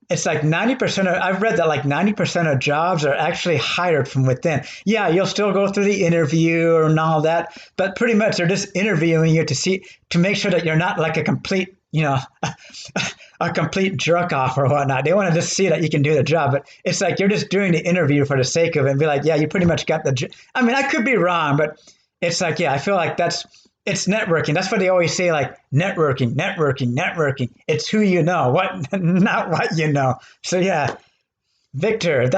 It's like 90% of, I've read that like 90% of jobs are actually hired from within. Yeah, you'll still go through the interview and all that, but pretty much they're just interviewing you to make sure that you're not like a complete, a complete jerk off or whatnot. They want to just see that you can do the job, but it's like you're just doing the interview for the sake of it and be like, yeah, you pretty much got the job. I mean, I could be wrong, but it's like, yeah, I feel like it's networking. That's what they always say, like networking, networking, networking. It's who you know, not what you know. So yeah, Victor, if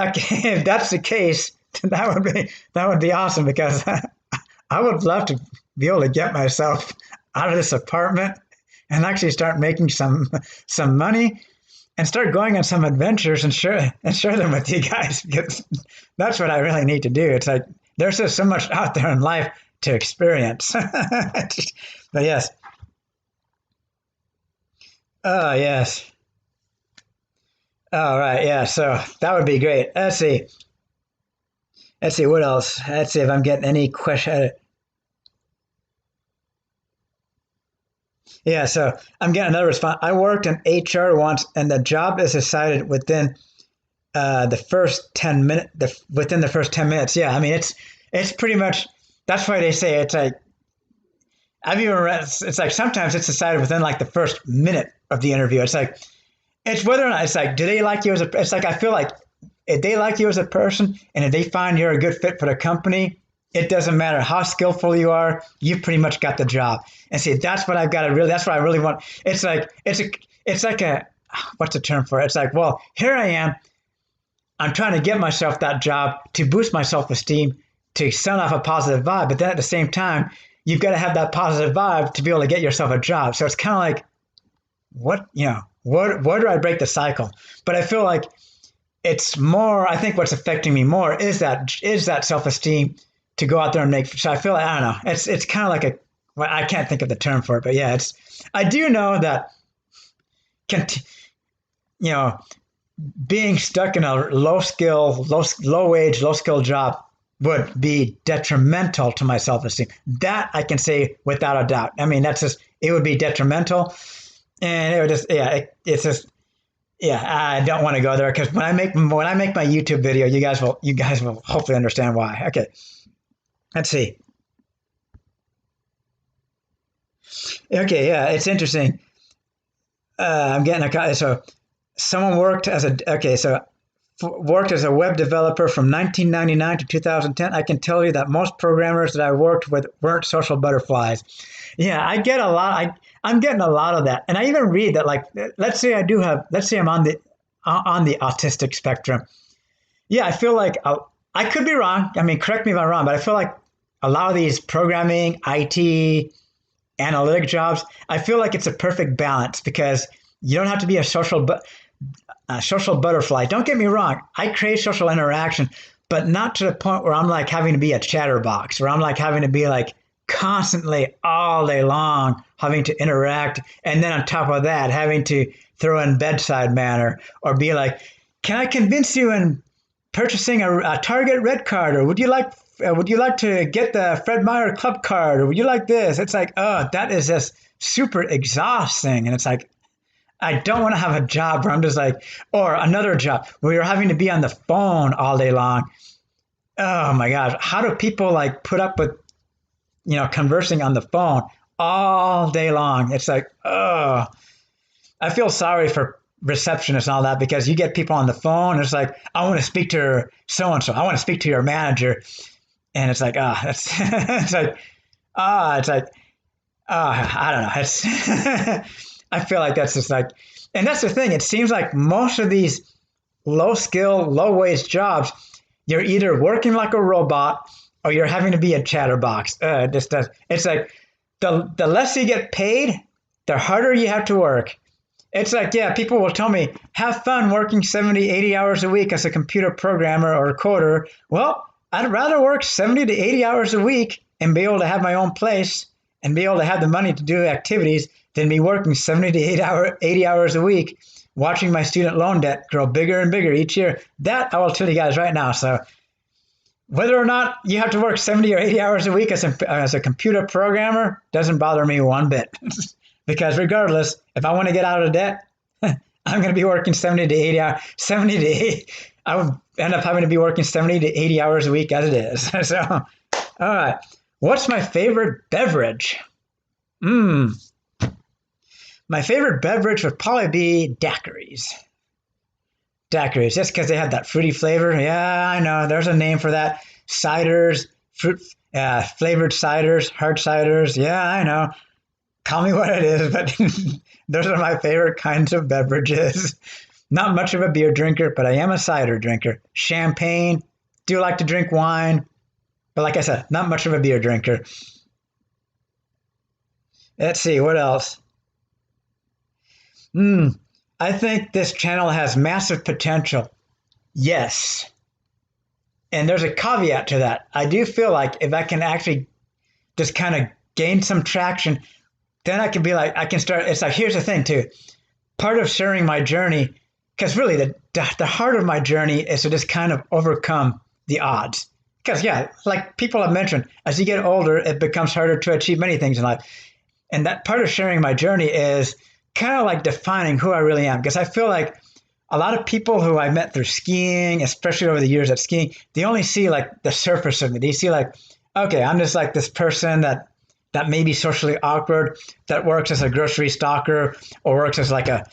that's the case, that would be awesome, because I would love to be able to get myself out of this apartment and actually start making some money and start going on some adventures and share them with you guys, because that's what I really need to do. It's like there's just so much out there in life to experience. But yes. Oh, yes. All right. Yeah. So that would be great. Let's see. What else? Let's see if I'm getting any question. Yeah. So I'm getting another response. I worked in HR once, and the job is decided within the first 10 minutes. Within the first 10 minutes. Yeah. I mean, it's pretty much. That's why they say it's like, I've even read, it's like sometimes it's decided within like the first minute of the interview. It's like, it's whether or not, it's like, do they like you it's like, I feel like if they like you as a person and if they find you're a good fit for the company, it doesn't matter how skillful you are, you've pretty much got the job. And see, that's what that's what I really want. It's like, what's the term for it? It's like, well, here I am. I'm trying to get myself that job to boost my self-esteem, to send off a positive vibe. But then at the same time, you've got to have that positive vibe to be able to get yourself a job. So it's kind of like, where do I break the cycle? But I feel like it's more, I think what's affecting me more is that self-esteem to go out there and make. So I feel like, I don't know, it's kind of like well, I can't think of the term for it, but yeah, I do know that, being stuck in a low wage, low skill job would be detrimental to my self-esteem. That I can say without a doubt. I mean, it would be detrimental, and it would just, yeah, it's just, yeah, I don't want to go there, because when I make my YouTube video, you guys will hopefully understand why. Okay, let's see. Okay, yeah, it's interesting. I'm getting so someone worked as a web developer from 1999 to 2010. I can tell you that most programmers that I worked with weren't social butterflies. Yeah, I get a lot. I'm getting a lot of that, and I even read that. Like, let's say I'm on the autistic spectrum. Yeah, I feel like I could be wrong. I mean, correct me if I'm wrong, but I feel like a lot of these programming, IT, analytic jobs, I feel like it's a perfect balance, because you don't have to be a social butterfly. Don't get me wrong. I crave social interaction, but not to the point where I'm like having to be a chatterbox, where I'm like having to be like constantly all day long having to interact. And then on top of that, having to throw in bedside manner, or be like, can I convince you in purchasing a Target red card? Or would you like to get the Fred Meyer club card? Or would you like this? It's like, oh, that is just super exhausting. And it's like, I don't want to have a job where I'm just like, or another job where you're having to be on the phone all day long. Oh my gosh. How do people like put up with, conversing on the phone all day long? It's like, oh, I feel sorry for receptionists and all that, because you get people on the phone. It's like, I want to speak to so-and-so. I want to speak to your manager. And it's like, that's, I don't know. I feel like that's just like, and that's the thing. It seems like most of these low skill, low wage jobs, you're either working like a robot or you're having to be a chatterbox. It's like the less you get paid, the harder you have to work. It's like, yeah, people will tell me, have fun working 70, 80 hours a week as a computer programmer or a coder. Well, I'd rather work 70 to 80 hours a week and be able to have my own place and be able to have the money to do activities than be working 70 to 80 hours a week, watching my student loan debt grow bigger and bigger each year. That I will tell you guys right now. So whether or not you have to work 70 or 80 hours a week as a computer programmer doesn't bother me one bit. Because regardless, if I want to get out of debt, I'm going to be working 70 to 80 hours. 70 to 80. I would end up having to be working 70 to 80 hours a week as it is. So, all right. What's my favorite beverage? My favorite beverage would probably be daiquiris. Daiquiris, just because they have that fruity flavor. Yeah, I know. There's a name for that. Ciders, fruit flavored ciders, hard ciders. Yeah, I know. Call me what it is, but those are my favorite kinds of beverages. Not much of a beer drinker, but I am a cider drinker. Champagne. Do like to drink wine. But like I said, not much of a beer drinker. Let's see, what else? I think this channel has massive potential. Yes. And there's a caveat to that. I do feel like if I can actually just kind of gain some traction, then I can be like, I can start. It's like, here's the thing too. Part of sharing my journey, because really the heart of my journey is to just kind of overcome the odds. Because yeah, like people have mentioned, as you get older, it becomes harder to achieve many things in life. And that part of sharing my journey is kind of like defining who I really am. Because I feel like a lot of people who I met through skiing, especially over the years at skiing, they only see like the surface of me. They see like, okay, I'm just like this person that may be socially awkward, that works as a grocery stocker or works as like a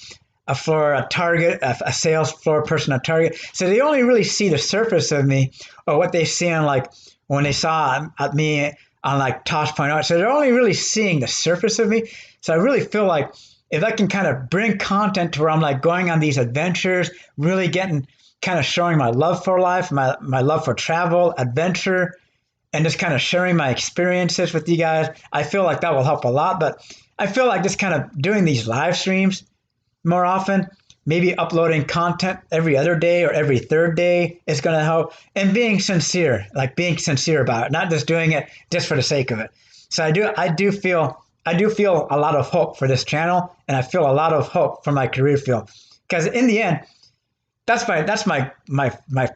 Target, a sales floor person at Target. So they only really see the surface of me or what they see on like when they saw me on like Tosh Point Art. So they're only really seeing the surface of me. So I really feel like if I can kind of bring content to where I'm like going on these adventures, really getting kind of showing my love for life, my love for travel, adventure, and just kind of sharing my experiences with you guys, I feel like that will help a lot. But I feel like just kind of doing these live streams more often, maybe uploading content every other day or every third day is going to help. And being sincere about it, not just doing it just for the sake of it. So I do feel a lot of hope for this channel, and I feel a lot of hope for my career field. Because in the end, that's my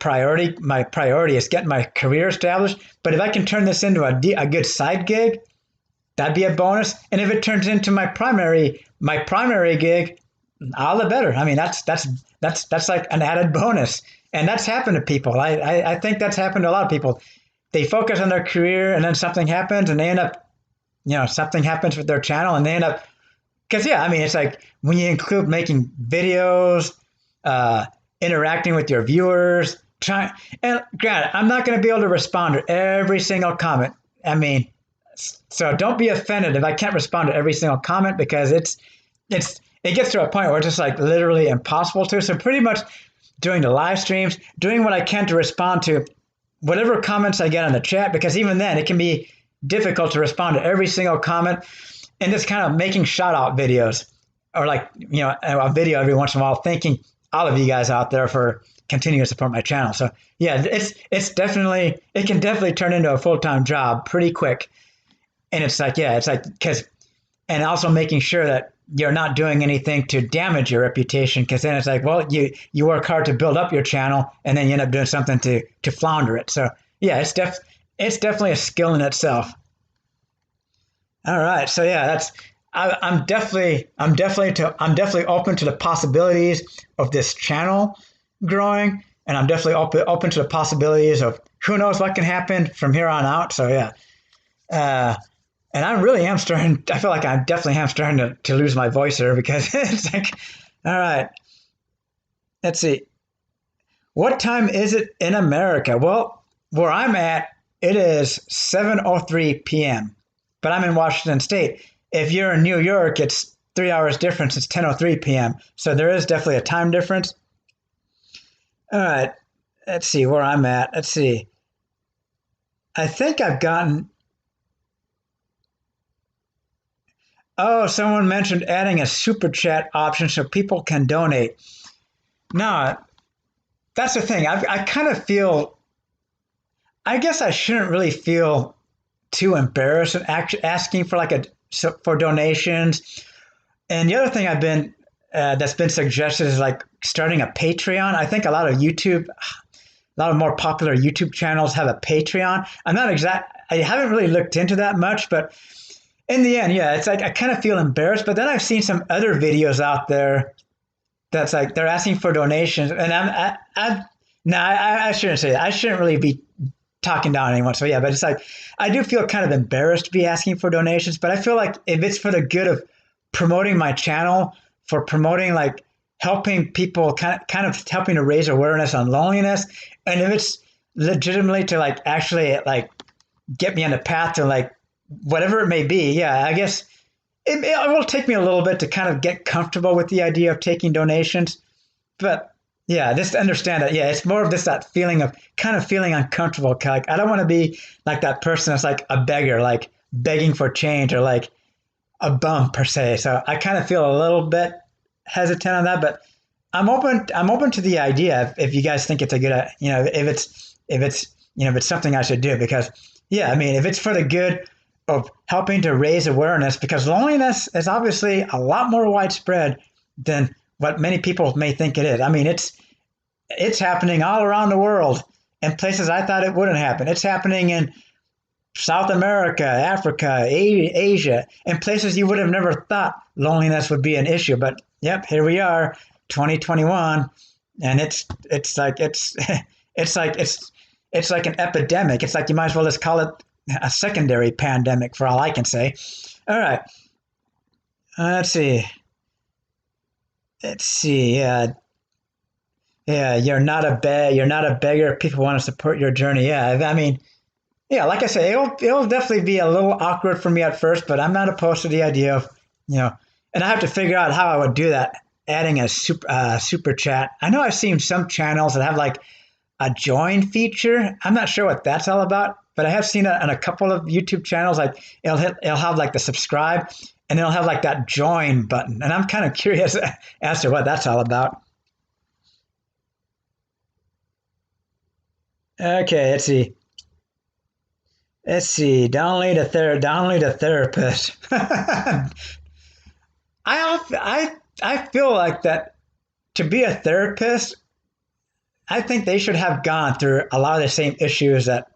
priority. My priority is getting my career established. But if I can turn this into a good side gig, that'd be a bonus. And if it turns into my primary gig, all the better. I mean, that's like an added bonus. And that's happened to people. I think that's happened to a lot of people. They focus on their career and then something happens and they end up, something happens with their channel and they end up, because yeah, I mean, it's like when you include making videos, interacting with your viewers, and granted, I'm not going to be able to respond to every single comment. I mean, so don't be offended if I can't respond to every single comment, because it gets to a point where it's just like literally impossible to. So pretty much doing the live streams, doing what I can to respond to whatever comments I get on the chat, because even then it can be difficult to respond to every single comment, and just kind of making shout out videos or like, a video every once in a while, thanking all of you guys out there for continuing to support my channel. So yeah, it can definitely turn into a full-time job pretty quick. And it's like, and also making sure that you're not doing anything to damage your reputation, because then it's like, well, you work hard to build up your channel and then you end up doing something to flounder it. So yeah, it's definitely a skill in itself. All right, so yeah, I'm definitely open to the possibilities of this channel growing, and I'm definitely open to the possibilities of who knows what can happen from here on out. So yeah, and I really am starting. I feel like I definitely am starting to lose my voice here, because it's like, all right, let's see, what time is it in America? Well, where I'm at, it is 7:03 p.m., but I'm in Washington State. If you're in New York, it's 3 hours difference. It's 10:03 p.m. So there is definitely a time difference. All right, let's see where I'm at. Let's see. I think I've gotten. Oh, someone mentioned adding a super chat option so people can donate. No, that's the thing. I kind of feel. I guess I shouldn't really feel too embarrassed asking for for donations. And the other thing I've been that's been suggested is like starting a Patreon. I think a lot of more popular YouTube channels have a Patreon. I haven't really looked into that much, but in the end, yeah, it's like I kind of feel embarrassed. But then I've seen some other videos out there that's like they're asking for donations, and I shouldn't say that. I shouldn't really be talking down anyone. So yeah, but it's like I do feel kind of embarrassed to be asking for donations, but I feel like if it's for the good of promoting my channel, for promoting like helping people kind of helping to raise awareness on loneliness, and if it's legitimately to like actually like get me on the path to like whatever it may be, yeah, I guess it will take me a little bit to kind of get comfortable with the idea of taking donations, but yeah, just understand that. Yeah, it's more of that feeling of kind of feeling uncomfortable. Like I don't want to be like that person that's like a beggar, like begging for change or like a bum per se. So I kind of feel a little bit hesitant on that, but I'm open to the idea if you guys think it's a good, if it's something I should do, because yeah, I mean, if it's for the good of helping to raise awareness, because loneliness is obviously a lot more widespread than what many people may think it is. I mean, it's happening all around the world in places I thought it wouldn't happen. It's happening in South America, Africa, Asia, and places you would have never thought loneliness would be an issue. But yep, here we are, 2021, and it's like it's like an epidemic. It's like you might as well just call it a secondary pandemic for all I can say. All right, let's see. Yeah, yeah. You're not a beggar. People want to support your journey. Yeah, I mean, yeah. Like I say, it'll definitely be a little awkward for me at first, but I'm not opposed to the idea of and I have to figure out how I would do that. Adding a super chat. I know I've seen some channels that have like a join feature. I'm not sure what that's all about, but I have seen it on a couple of YouTube channels. Like it'll have like the subscribe, and it'll have like that join button. And I'm kind of curious as to what that's all about. Okay, let's see. Download a therapist. I feel like that to be a therapist, I think they should have gone through a lot of the same issues that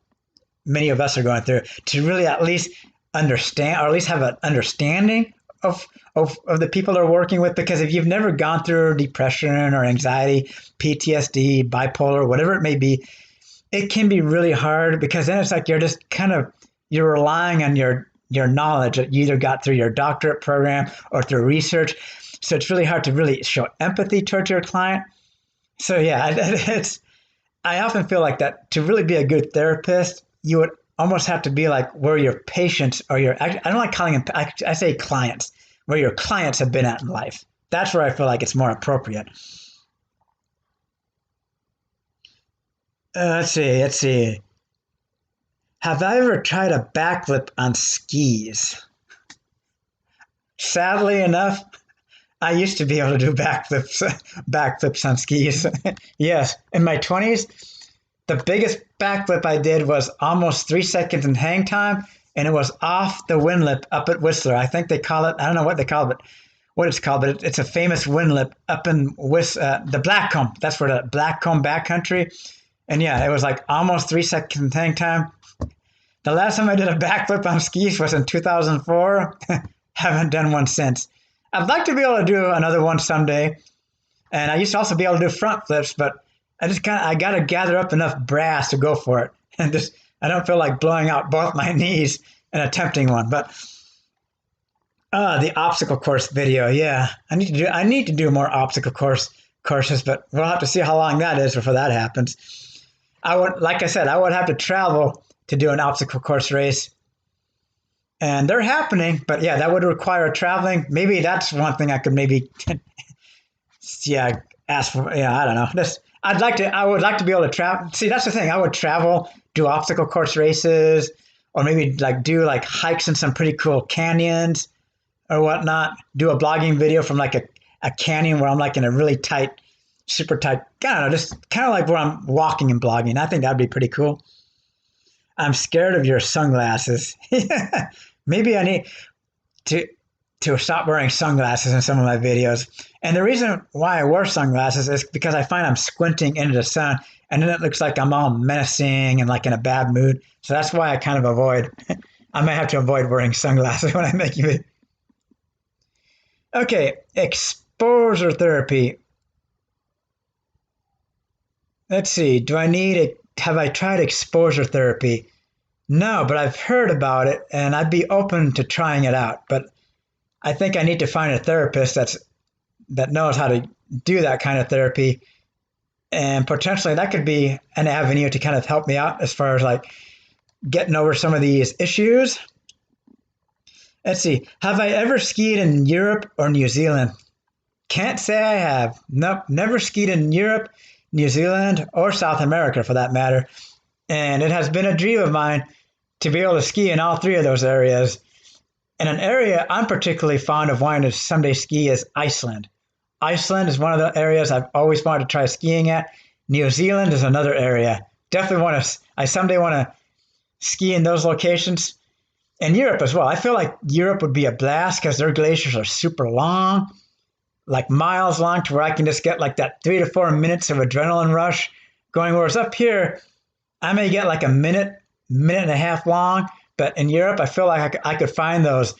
many of us are going through to really at least understand, or at least have an understanding of the people they're working with. Because if you've never gone through depression or anxiety, PTSD, bipolar, whatever it may be, it can be really hard, because then it's like you're relying on your knowledge that you either got through your doctorate program or through research. So it's really hard to really show empathy towards your client. So yeah, I often feel like that to really be a good therapist, you would almost have to be like where your patients or I don't like calling them, I say clients, where your clients have been at in life. That's where I feel like it's more appropriate. Let's see. Have I ever tried a backflip on skis? Sadly enough, I used to be able to do backflips on skis. Yes, in my 20s, the biggest backflip I did was almost 3 seconds in hang time, and it was off the windlip up at Whistler. I think they call it, I don't know what they call it, what it's called, but it's a famous windlip up in the Blackcomb. That's where the Blackcomb backcountry. And yeah, it was like almost 3 seconds hang time. The last time I did a backflip on skis was in 2004. Haven't done one since. I'd like to be able to do another one someday. And I used to also be able to do front flips, but I got to gather up enough brass to go for it. And I don't feel like blowing out both my knees and attempting one. But the obstacle course video, yeah, I need to do more obstacle courses, but we'll have to see how long that is before that happens. Like I said, I would have to travel to do an obstacle course race. And they're happening, but yeah, that would require traveling. Maybe that's one thing I could maybe, yeah, ask for. Yeah, I don't know. I would like to be able to travel. See, that's the thing. I would travel, do obstacle course races, or maybe like do like hikes in some pretty cool canyons or whatnot. Do a blogging video from like a canyon where I'm like in a really tight, super tight, I don't know, just kind of like where I'm walking and blogging. I think that'd be pretty cool. I'm scared of your sunglasses. Maybe I need to stop wearing sunglasses in some of my videos. And the reason why I wear sunglasses is because I find I'm squinting into the sun, and then it looks like I'm all menacing and like in a bad mood. So that's why I kind of avoid. I might have to avoid wearing sunglasses when I make it. Okay, exposure therapy. Let's see. Have I tried exposure therapy? No, but I've heard about it, and I'd be open to trying it out. But I think I need to find a therapist that knows how to do that kind of therapy, and potentially that could be an avenue to kind of help me out as far as like getting over some of these issues. Let's see. Have I ever skied in Europe or New Zealand? Can't say I have. Nope, never skied in Europe, New Zealand, or South America for that matter. And it has been a dream of mine to be able to ski in all three of those areas. And an area I'm particularly fond of wanting to someday ski is Iceland. Iceland is one of the areas I've always wanted to try skiing at. New Zealand is another area. I someday want to ski in those locations. And Europe as well. I feel like Europe would be a blast because their glaciers are super long, like miles long, to where I can just get like that 3 to 4 minutes of adrenaline rush going. Whereas up here, I may get like a minute and a half long. But in Europe, I feel like I could find those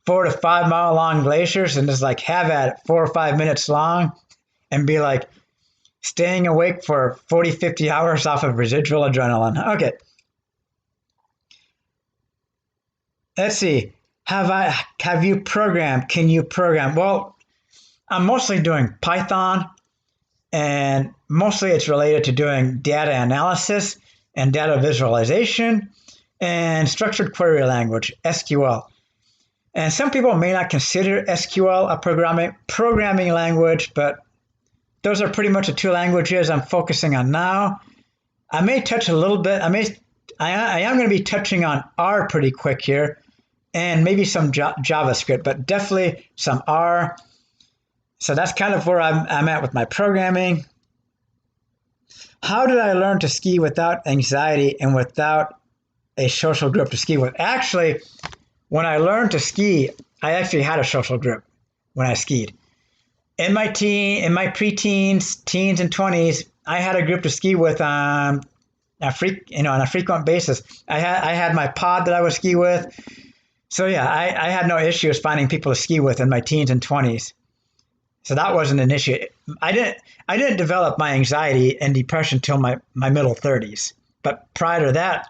4 to 5 mile long glaciers and just like have at it 4 or 5 minutes long and be like staying awake for 40, 50 hours off of residual adrenaline. Okay. Let's see. Have you programmed? Can you program? Well, I'm mostly doing Python, and mostly it's related to doing data analysis and data visualization and structured query language, SQL. And some people may not consider SQL a programming language, but those are pretty much the two languages I'm focusing on now. I may touch a little bit. I am going to be touching on R pretty quick here, and maybe some JavaScript, but definitely some R. So that's kind of where I'm at with my programming. How did I learn to ski without anxiety and without a social group to ski with? Actually, when I learned to ski, I actually had a social group when I skied. In my preteens, teens, and 20s, I had a group to ski with on a frequent basis. I had my pod that I would ski with. So yeah, I had no issues finding people to ski with in my teens and 20s. So that wasn't an issue. I didn't develop my anxiety and depression till my middle 30s. But prior to that,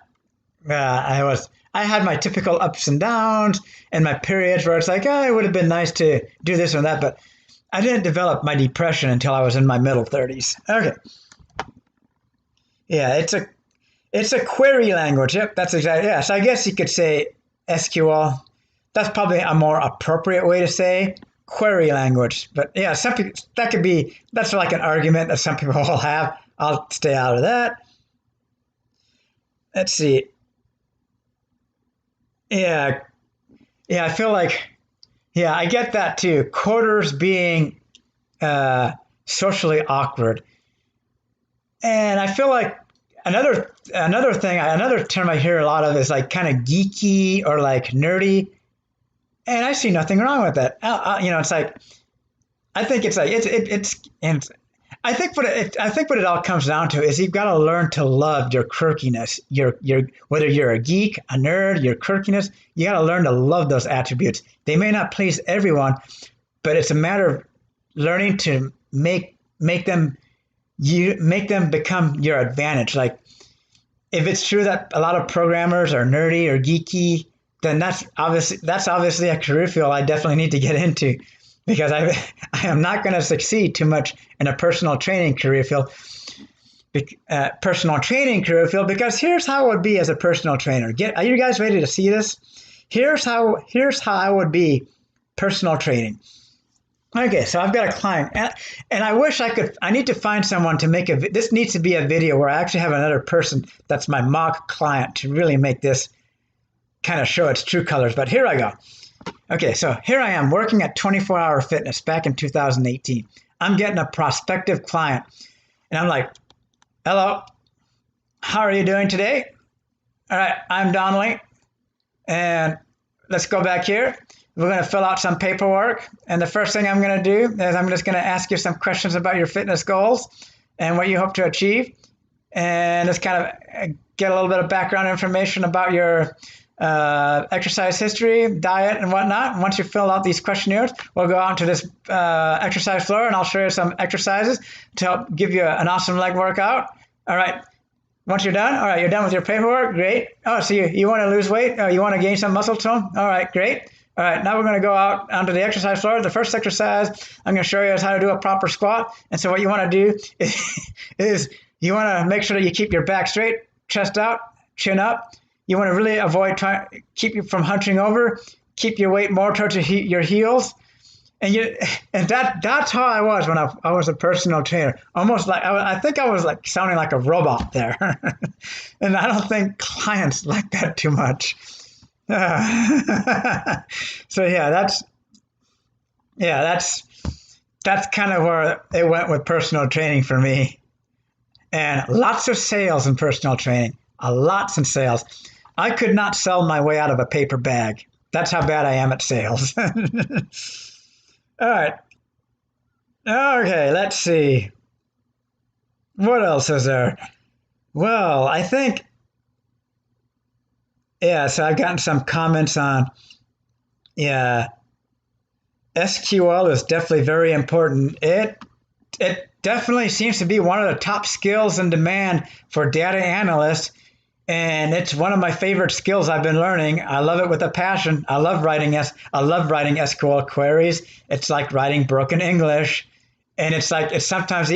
I had my typical ups and downs and my periods where it's like, oh, it would have been nice to do this or that, but I didn't develop my depression until I was in my middle 30s. Okay. Yeah, it's a query language. Yep, that's exactly. Yeah, so I guess you could say SQL. That's probably a more appropriate way to say query language. But yeah, some people, that's like an argument that some people will have. I'll stay out of that. Let's see. Yeah, I feel like, yeah, I get that too. Quarters being socially awkward. And I feel like another term I hear a lot of is like kind of geeky or like nerdy. And I see nothing wrong with that. It's like, I think it's like, I think what it all comes down to is you've got to learn to love your quirkiness. Whether you're a geek, a nerd, your quirkiness, you got to learn to love those attributes. They may not please everyone, but it's a matter of learning to make them become your advantage. Like if it's true that a lot of programmers are nerdy or geeky, then that's obviously a career field I definitely need to get into, because I am not going to succeed too much in a personal training career field. Because here's how it would be as a personal trainer. Are you guys ready to see this? Here's how I would be personal training. Okay, so I've got a client, and I wish I need to find someone to make this needs to be a video where I actually have another person that's my mock client to really make this kind of show its true colors. But here I go. Okay, so here I am working at 24 Hour Fitness back in 2018. I'm getting a prospective client, and I'm like, hello, how are you doing today? All right, I'm Donnelly, and let's go back here. We're going to fill out some paperwork, and the first thing I'm going to do is I'm just going to ask you some questions about your fitness goals and what you hope to achieve, and just kind of get a little bit of background information about your exercise history, diet, and whatnot. And once you fill out these questionnaires, we'll go out to this exercise floor, and I'll show you some exercises to help give you an awesome leg workout. All right. Once you're done, all right, you're done with your paperwork. Great. Oh, so you want to lose weight? Oh, you want to gain some muscle tone? All right, great. All right, now we're going to go out onto the exercise floor. The first exercise I'm going to show you is how to do a proper squat. And so what you want to do is you want to make sure that you keep your back straight, chest out, chin up. You want to really avoid keep you from hunching over, keep your weight more towards your heels. And that's how I was when I was a personal trainer. Almost like I think I was like sounding like a robot there, and I don't think clients like that too much. So that's kind of where it went with personal training for me, and lots of sales in personal training, lots of sales. I could not sell my way out of a paper bag. That's how bad I am at sales. All right. Okay, let's see. What else is there? Well, I think, so I've gotten some comments on, SQL is definitely very important. It definitely seems to be one of the top skills in demand for data analysts. And it's one of my favorite skills I've been learning. I love it with a passion. I love writing SQL queries. It's like writing broken English, and I sometimes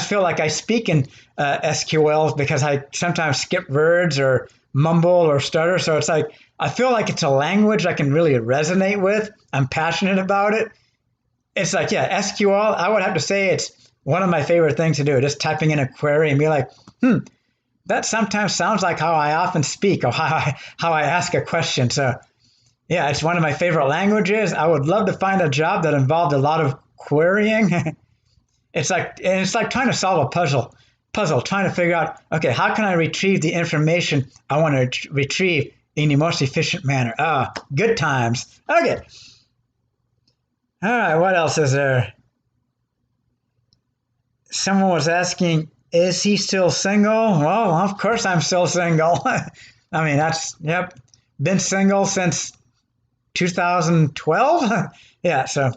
feel like I speak in SQL because I sometimes skip words or mumble or stutter. So it's like I feel like it's a language I can really resonate with. I'm passionate about it. It's like SQL. I would have to say it's one of my favorite things to do. Just typing in a query and be like, that sometimes sounds like how I often speak or how I ask a question. So, it's one of my favorite languages. I would love to find a job that involved a lot of querying. It's like trying to solve a puzzle, trying to figure out, okay, how can I retrieve the information I want to retrieve in the most efficient manner? Good times. Okay. All right, what else is there? Someone was asking, is he still single? Well, of course I'm still single. I mean, been single since 2012. So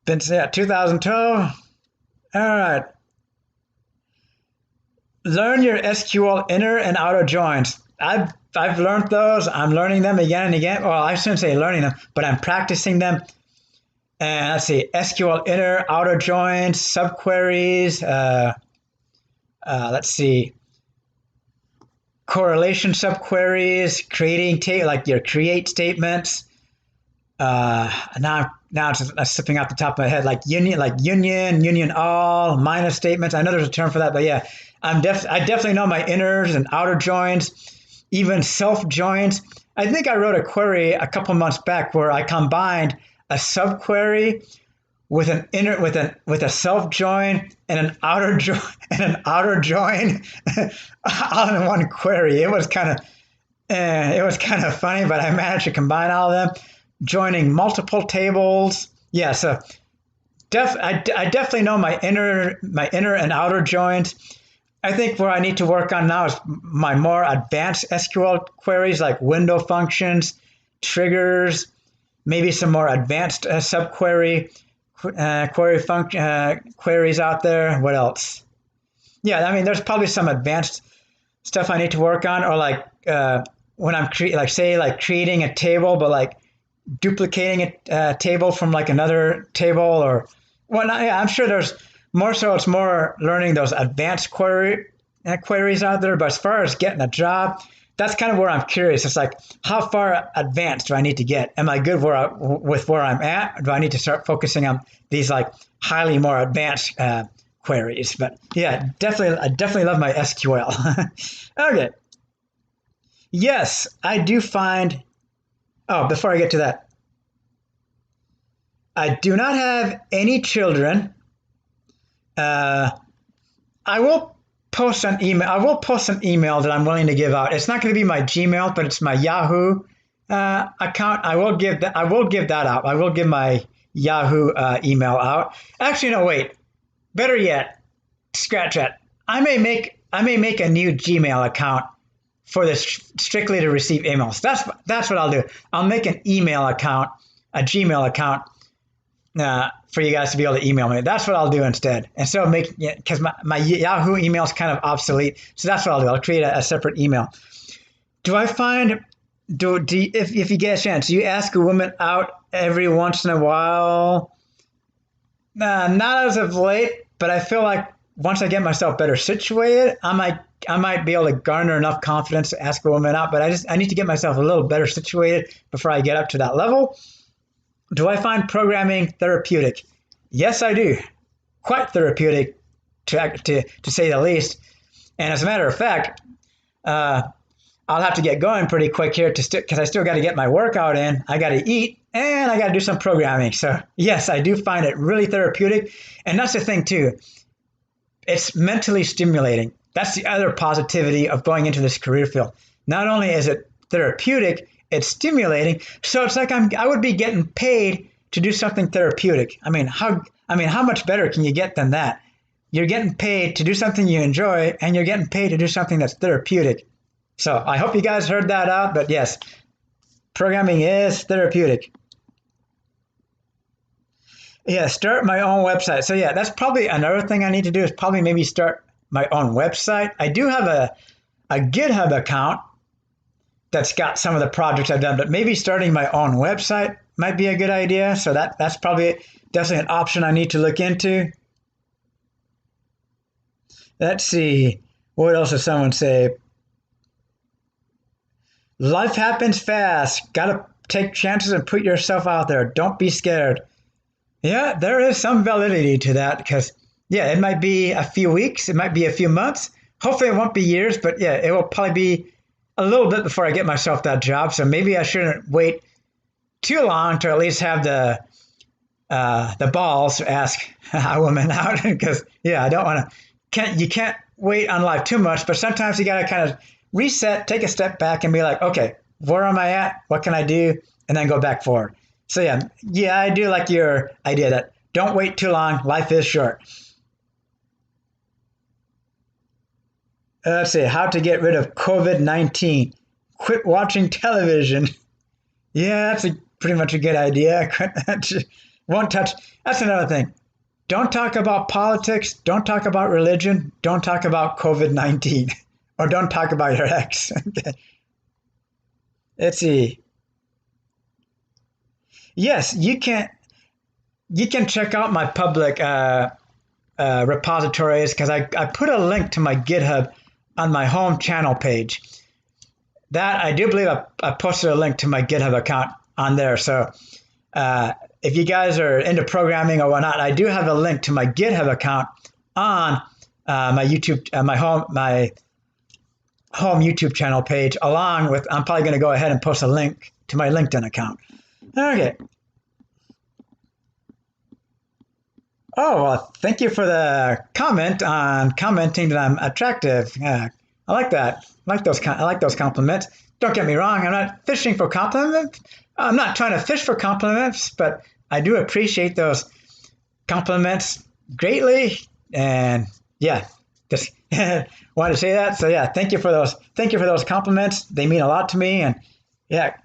been 2012. All right. Learn your SQL inner and outer joins. I've learned those. I'm learning them again and again. Well, I shouldn't say learning them, but I'm practicing them. And let's see, SQL inner, outer joins, subqueries, let's see, correlation subqueries, creating like your create statements. Now it's slipping out the top of my head, like union all, minus statements. I know there's a term for that, but I definitely know my inners and outer joins, even self joins. I think I wrote a query a couple months back where I combined a subquery with a self join and an outer join all in one query. It was kind of funny, but I managed to combine all of them, joining multiple tables. So I definitely know my inner and outer joins. I think where I need to work on now is my more advanced SQL queries like window functions, triggers, maybe some more advanced subquery queries out there. What else? I mean, there's probably some advanced stuff I need to work on, or like when I'm creating a table, but like duplicating a table from like another table or whatnot. I'm sure there's more. So it's more learning those advanced queries out there. But as far as getting a job, that's kind of where I'm curious. It's like, how far advanced do I need to get? Am I good with where I'm at? Or do I need to start focusing on these like highly more advanced queries? But I definitely love my SQL. Okay. Yes, I do find. Oh, before I get to that, I do not have any children. I will post an email. I will post an email that I'm willing to give out. It's not going to be my Gmail, but it's my Yahoo account. I will give that. I will give that out. I will give my Yahoo email out. Actually, no, wait. Better yet, scratch that. I may make a new Gmail account for this strictly to receive emails. That's what I'll do. I'll make an email account, a Gmail account, for you guys to be able to email me. That's what I'll do instead. Instead of making it, because my Yahoo email is kind of obsolete. So that's what I'll do. I'll create a separate email. Do I find, if you get a chance, do you ask a woman out every once in a while? Not as of late, but I feel like once I get myself better situated, I might be able to garner enough confidence to ask a woman out, but I need to get myself a little better situated before I get up to that level. Do I find programming therapeutic? Yes, I do. Quite therapeutic, to say the least. And as a matter of fact, I'll have to get going pretty quick here because I still got to get my workout in. I got to eat and I got to do some programming. So yes, I do find it really therapeutic. And that's the thing too. It's mentally stimulating. That's the other positivity of going into this career field. Not only is it therapeutic, it's stimulating. So it's like I would be getting paid to do something therapeutic. I mean, how much better can you get than that? You're getting paid to do something you enjoy, and you're getting paid to do something that's therapeutic. So I hope you guys heard that out. But yes, programming is therapeutic. Yeah, start my own website. So yeah, that's probably another thing I need to do is probably maybe start my own website. I do have a GitHub account that's got some of the projects I've done, but maybe starting my own website might be a good idea. So that's probably definitely an option I need to look into. Let's see. What else does someone say? Life happens fast. Got to take chances and put yourself out there. Don't be scared. Yeah, there is some validity to that because, yeah, it might be a few weeks. It might be a few months. Hopefully it won't be years, but yeah, it will probably be a little bit before I get myself that job. So maybe I shouldn't wait too long to at least have the balls to ask a woman out because, yeah, I don't want to, you can't wait on life too much, but sometimes you got to kind of reset, take a step back and be like, okay, where am I at? What can I do? And then go back forward. So yeah, I do like your idea that don't wait too long. Life is short. Let's see, how to get rid of COVID-19. Quit watching television. Yeah, that's pretty much a good idea. Won't touch. That's another thing. Don't talk about politics. Don't talk about religion. Don't talk about COVID-19. Or don't talk about your ex. Okay. Let's see. Yes, you can check out my public repositories because I put a link to my GitHub on my home channel page. That I do believe I posted a link to my GitHub account on there. So if you guys are into programming or whatnot, I do have a link to my GitHub account on my YouTube, my home YouTube channel page. Along with, I'm probably going to go ahead and post a link to my LinkedIn account. Okay. Oh, well, thank you for the comment on commenting that I'm attractive. I like that. I like those compliments. Don't get me wrong. I'm not fishing for compliments. I'm not trying to fish for compliments, but I do appreciate those compliments greatly. And yeah, just wanted to say that. So yeah, thank you for those. Thank you for those compliments. They mean a lot to me. And yeah,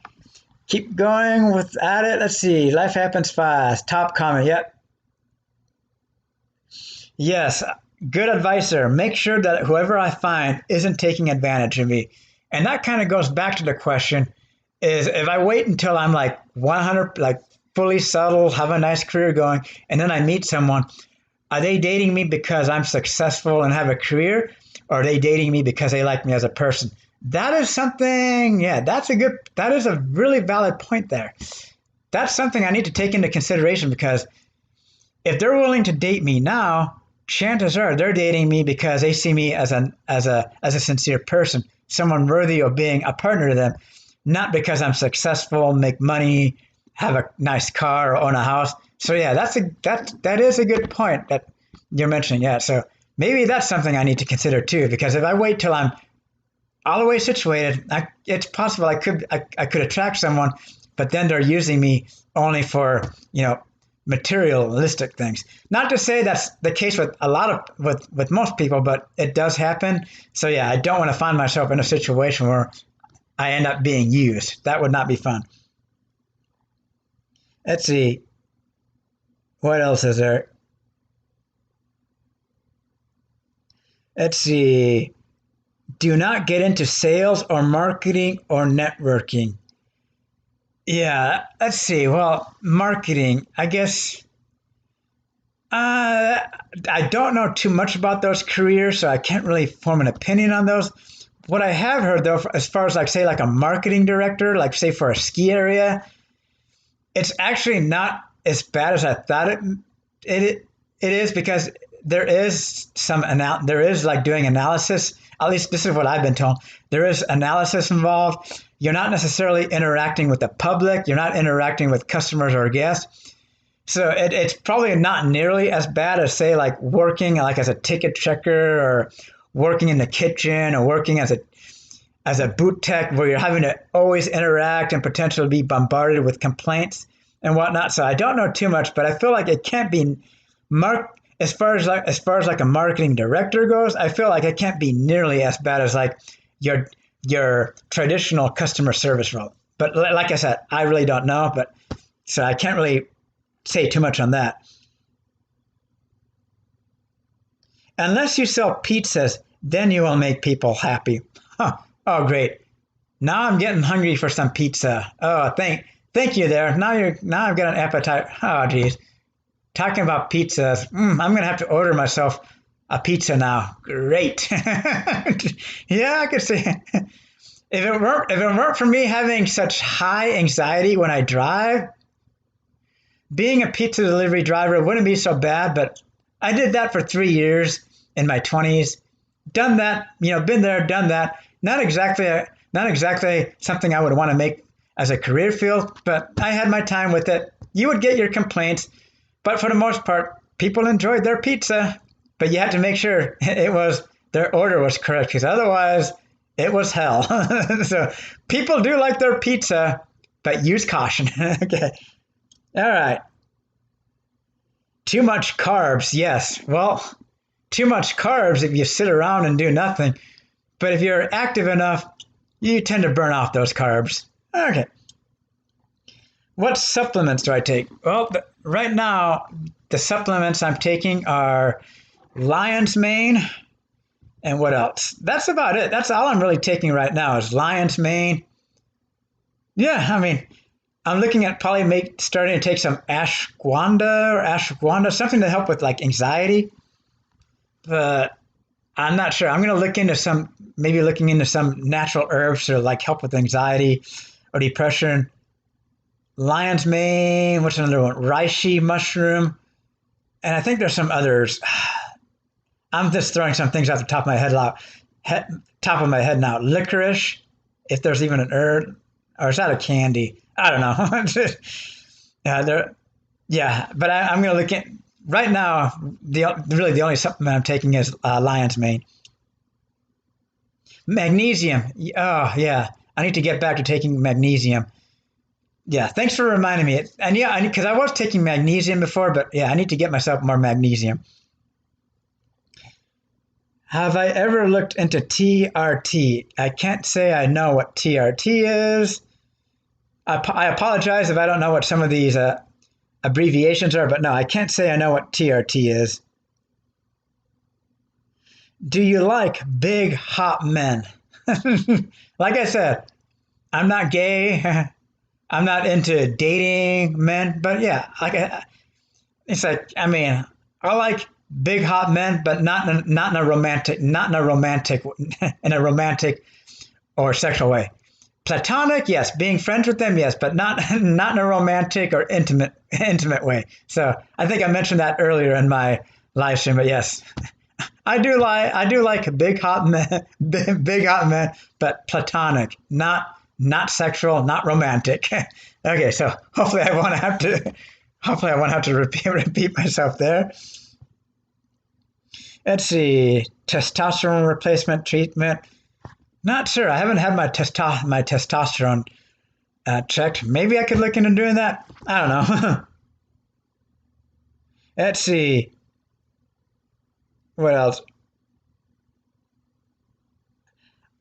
keep going at it. Let's see. Life happens fast. Top comment. Yep. Yes. Good advice there. Make sure that whoever I find isn't taking advantage of me. And that kind of goes back to the question is if I wait until I'm like 100, like fully settled, have a nice career going, and then I meet someone, are they dating me because I'm successful and have a career? Or are they dating me because they like me as a person? That is something, yeah, that is a really valid point there. That's something I need to take into consideration because if they're willing to date me now, chances are they're dating me because they see me as a sincere person, someone worthy of being a partner to them, not because I'm successful, make money, have a nice car, or own a house. So yeah, that is a good point that you're mentioning. Yeah, so maybe that's something I need to consider too, because if I wait till I'm all the way situated, it's possible I could attract someone, but then they're using me only for, materialistic things. Not to say that's the case with a lot of with most people, but it does happen. So yeah, I don't want to find myself in a situation where I end up being used. That would not be fun. Let's see. What else is there? Let's see. Do not get into sales or marketing or networking. Yeah, let's see. Well, marketing, I guess. I don't know too much about those careers, so I can't really form an opinion on those. What I have heard, though, as far as like, say, like a marketing director, like say for a ski area, it's actually not as bad as I thought it is, because there is there is like doing analysis. At least this is what I've been told. There is analysis involved. You're not necessarily interacting with the public. You're not interacting with customers or guests. So it's probably not nearly as bad as, say, like working like as a ticket checker, or working in the kitchen, or working as a boot tech, where you're having to always interact and potentially be bombarded with complaints and whatnot. So I don't know too much, but I feel like it can't be as far as like a marketing director goes. I feel like it can't be nearly as bad as like your traditional customer service role. But like I said, I really don't know, but so I can't really say too much on that. Unless you sell pizzas, then you will make people happy. Huh. Oh, great. Now I'm getting hungry for some pizza. Oh, thank you there. Now I've got an appetite. Oh, geez. Talking about pizzas, I'm going to have to order myself a pizza now. Great. Yeah, I could see. If it weren't for me having such high anxiety when I drive, being a pizza delivery driver wouldn't be so bad. But I did that for 3 years in my 20s. Done that, been there, done that. Not exactly something I would want to make as a career field, but I had my time with it. You would get your complaints, but for the most part, people enjoyed their pizza. But you had to make sure their order was correct, because otherwise it was hell. So people do like their pizza, but use caution. Okay. All right. Too much carbs. Yes. Well, too much carbs if you sit around and do nothing. But if you're active enough, you tend to burn off those carbs. Okay. What supplements do I take? Well, right now, the supplements I'm taking are lion's mane, and what else? That's about it. That's all I'm really taking right now is lion's mane. Yeah, I mean, I'm looking at probably starting to take some ashwagandha, something to help with like anxiety. But I'm not sure. I'm going to looking into some natural herbs to like help with anxiety or depression. Lion's mane, what's another one? Reishi mushroom. And I think there's some others. I'm just throwing some things off the top of my head now. Licorice, if there's even an herb, or is that a candy? I don't know. But I'm going to look at right now. The only supplement I'm taking is lion's mane. Magnesium. Oh yeah, I need to get back to taking magnesium. Yeah, thanks for reminding me. And yeah, because I was taking magnesium before, but yeah, I need to get myself more magnesium. Have I ever looked into TRT? I can't say I know what TRT is. I apologize if I don't know what some of these abbreviations are, but no, I can't say I know what TRT is. Do you like big, hot men? Like I said, I'm not gay. I'm not into dating men, but yeah, it's like, I mean, I like big hot men, but not in a romantic or sexual way. Platonic, yes. Being friends with them, yes, but not in a romantic or intimate way. So I think I mentioned that earlier in my live stream, but yes, I do like big hot men, but platonic, not sexual, not romantic. Okay, so hopefully I won't have to repeat myself there. Let's see. Testosterone replacement treatment. Not sure. I haven't had my testosterone checked. Maybe I could look into doing that. I don't know. Let's see. What else?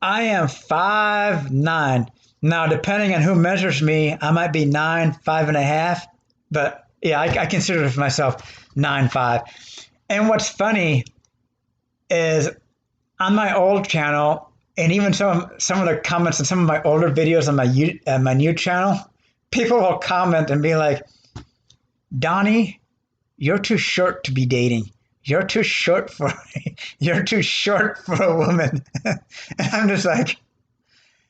I am 5'9". Now, depending on who measures me, I might be 9, 5.5. But yeah, I consider myself 9'5". And what's funny is on my old channel, and even some of the comments in some of my older videos on my new channel, people will comment and be like, Donnie, you're too short to be dating. You're too short for a woman. And I'm just like,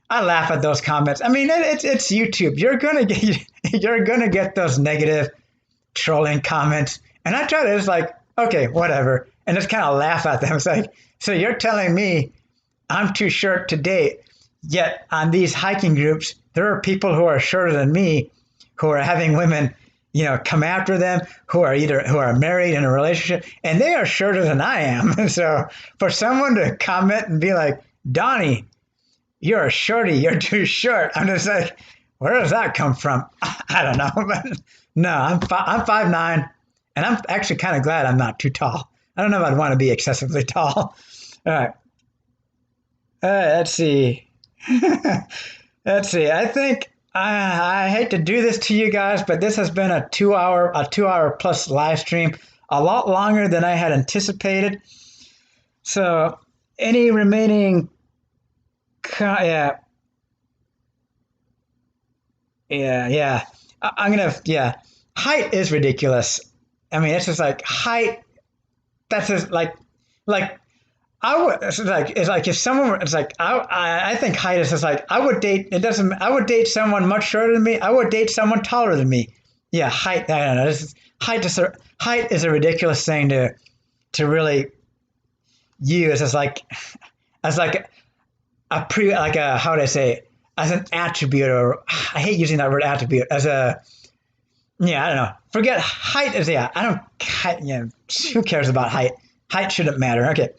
I laugh at those comments. I mean, it's YouTube. You're gonna get those negative trolling comments, and I try to just like, okay, whatever, and just kind of laugh at them. It's like, so you're telling me I'm too short to date, yet on these hiking groups, there are people who are shorter than me who are having women, come after them, who are married in a relationship, and they are shorter than I am. So for someone to comment and be like, Donnie, you're a shorty, you're too short, I'm just like, where does that come from? I don't know, but no, I'm 5'9", and I'm actually kind of glad I'm not too tall. I don't know if I'd want to be excessively tall. All right. Let's see. Let's see. I think I hate to do this to you guys, but this has been a 2 hour plus live stream, a lot longer than I had anticipated. So any remaining, yeah. Height is ridiculous. I mean, it's just like height. That's just like I would. It's like if someone were, it's like I think height is just like I would date. It doesn't. I would date someone much shorter than me. I would date someone taller than me. Yeah, height. I don't know. Height is a ridiculous thing to really use as like how would I say it? As an attribute, or I hate using that word attribute as a, I don't know. Forget height is, I don't, who cares about height? Height shouldn't matter. Okay.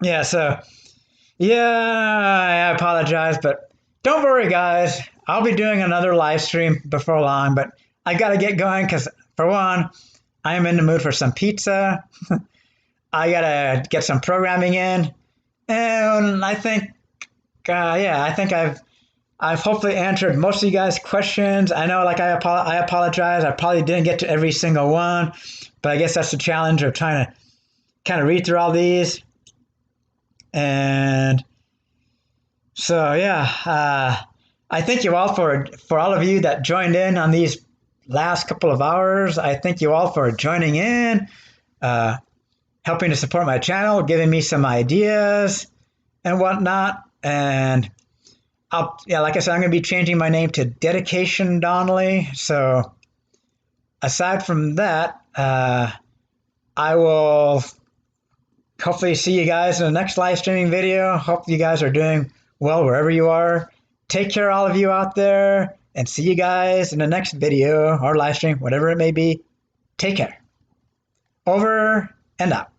Yeah. So I apologize, but don't worry guys. I'll be doing another live stream before long, but I got to get going because for one, I am in the mood for some pizza. I got to get some programming in, and I think, I think I've hopefully answered most of you guys' questions. I know, like, I apologize. I probably didn't get to every single one, but I guess that's the challenge of trying to kind of read through all these. And so, I thank you all for all of you that joined in on these last couple of hours. I thank you all for joining in, helping to support my channel, giving me some ideas and whatnot. And like I said, I'm going to be changing my name to Dedication Donnelly. So aside from that, I will hopefully see you guys in the next live streaming video. Hope you guys are doing well wherever you are. Take care, all of you out there, and see you guys in the next video or live stream, whatever it may be. Take care. Over and out.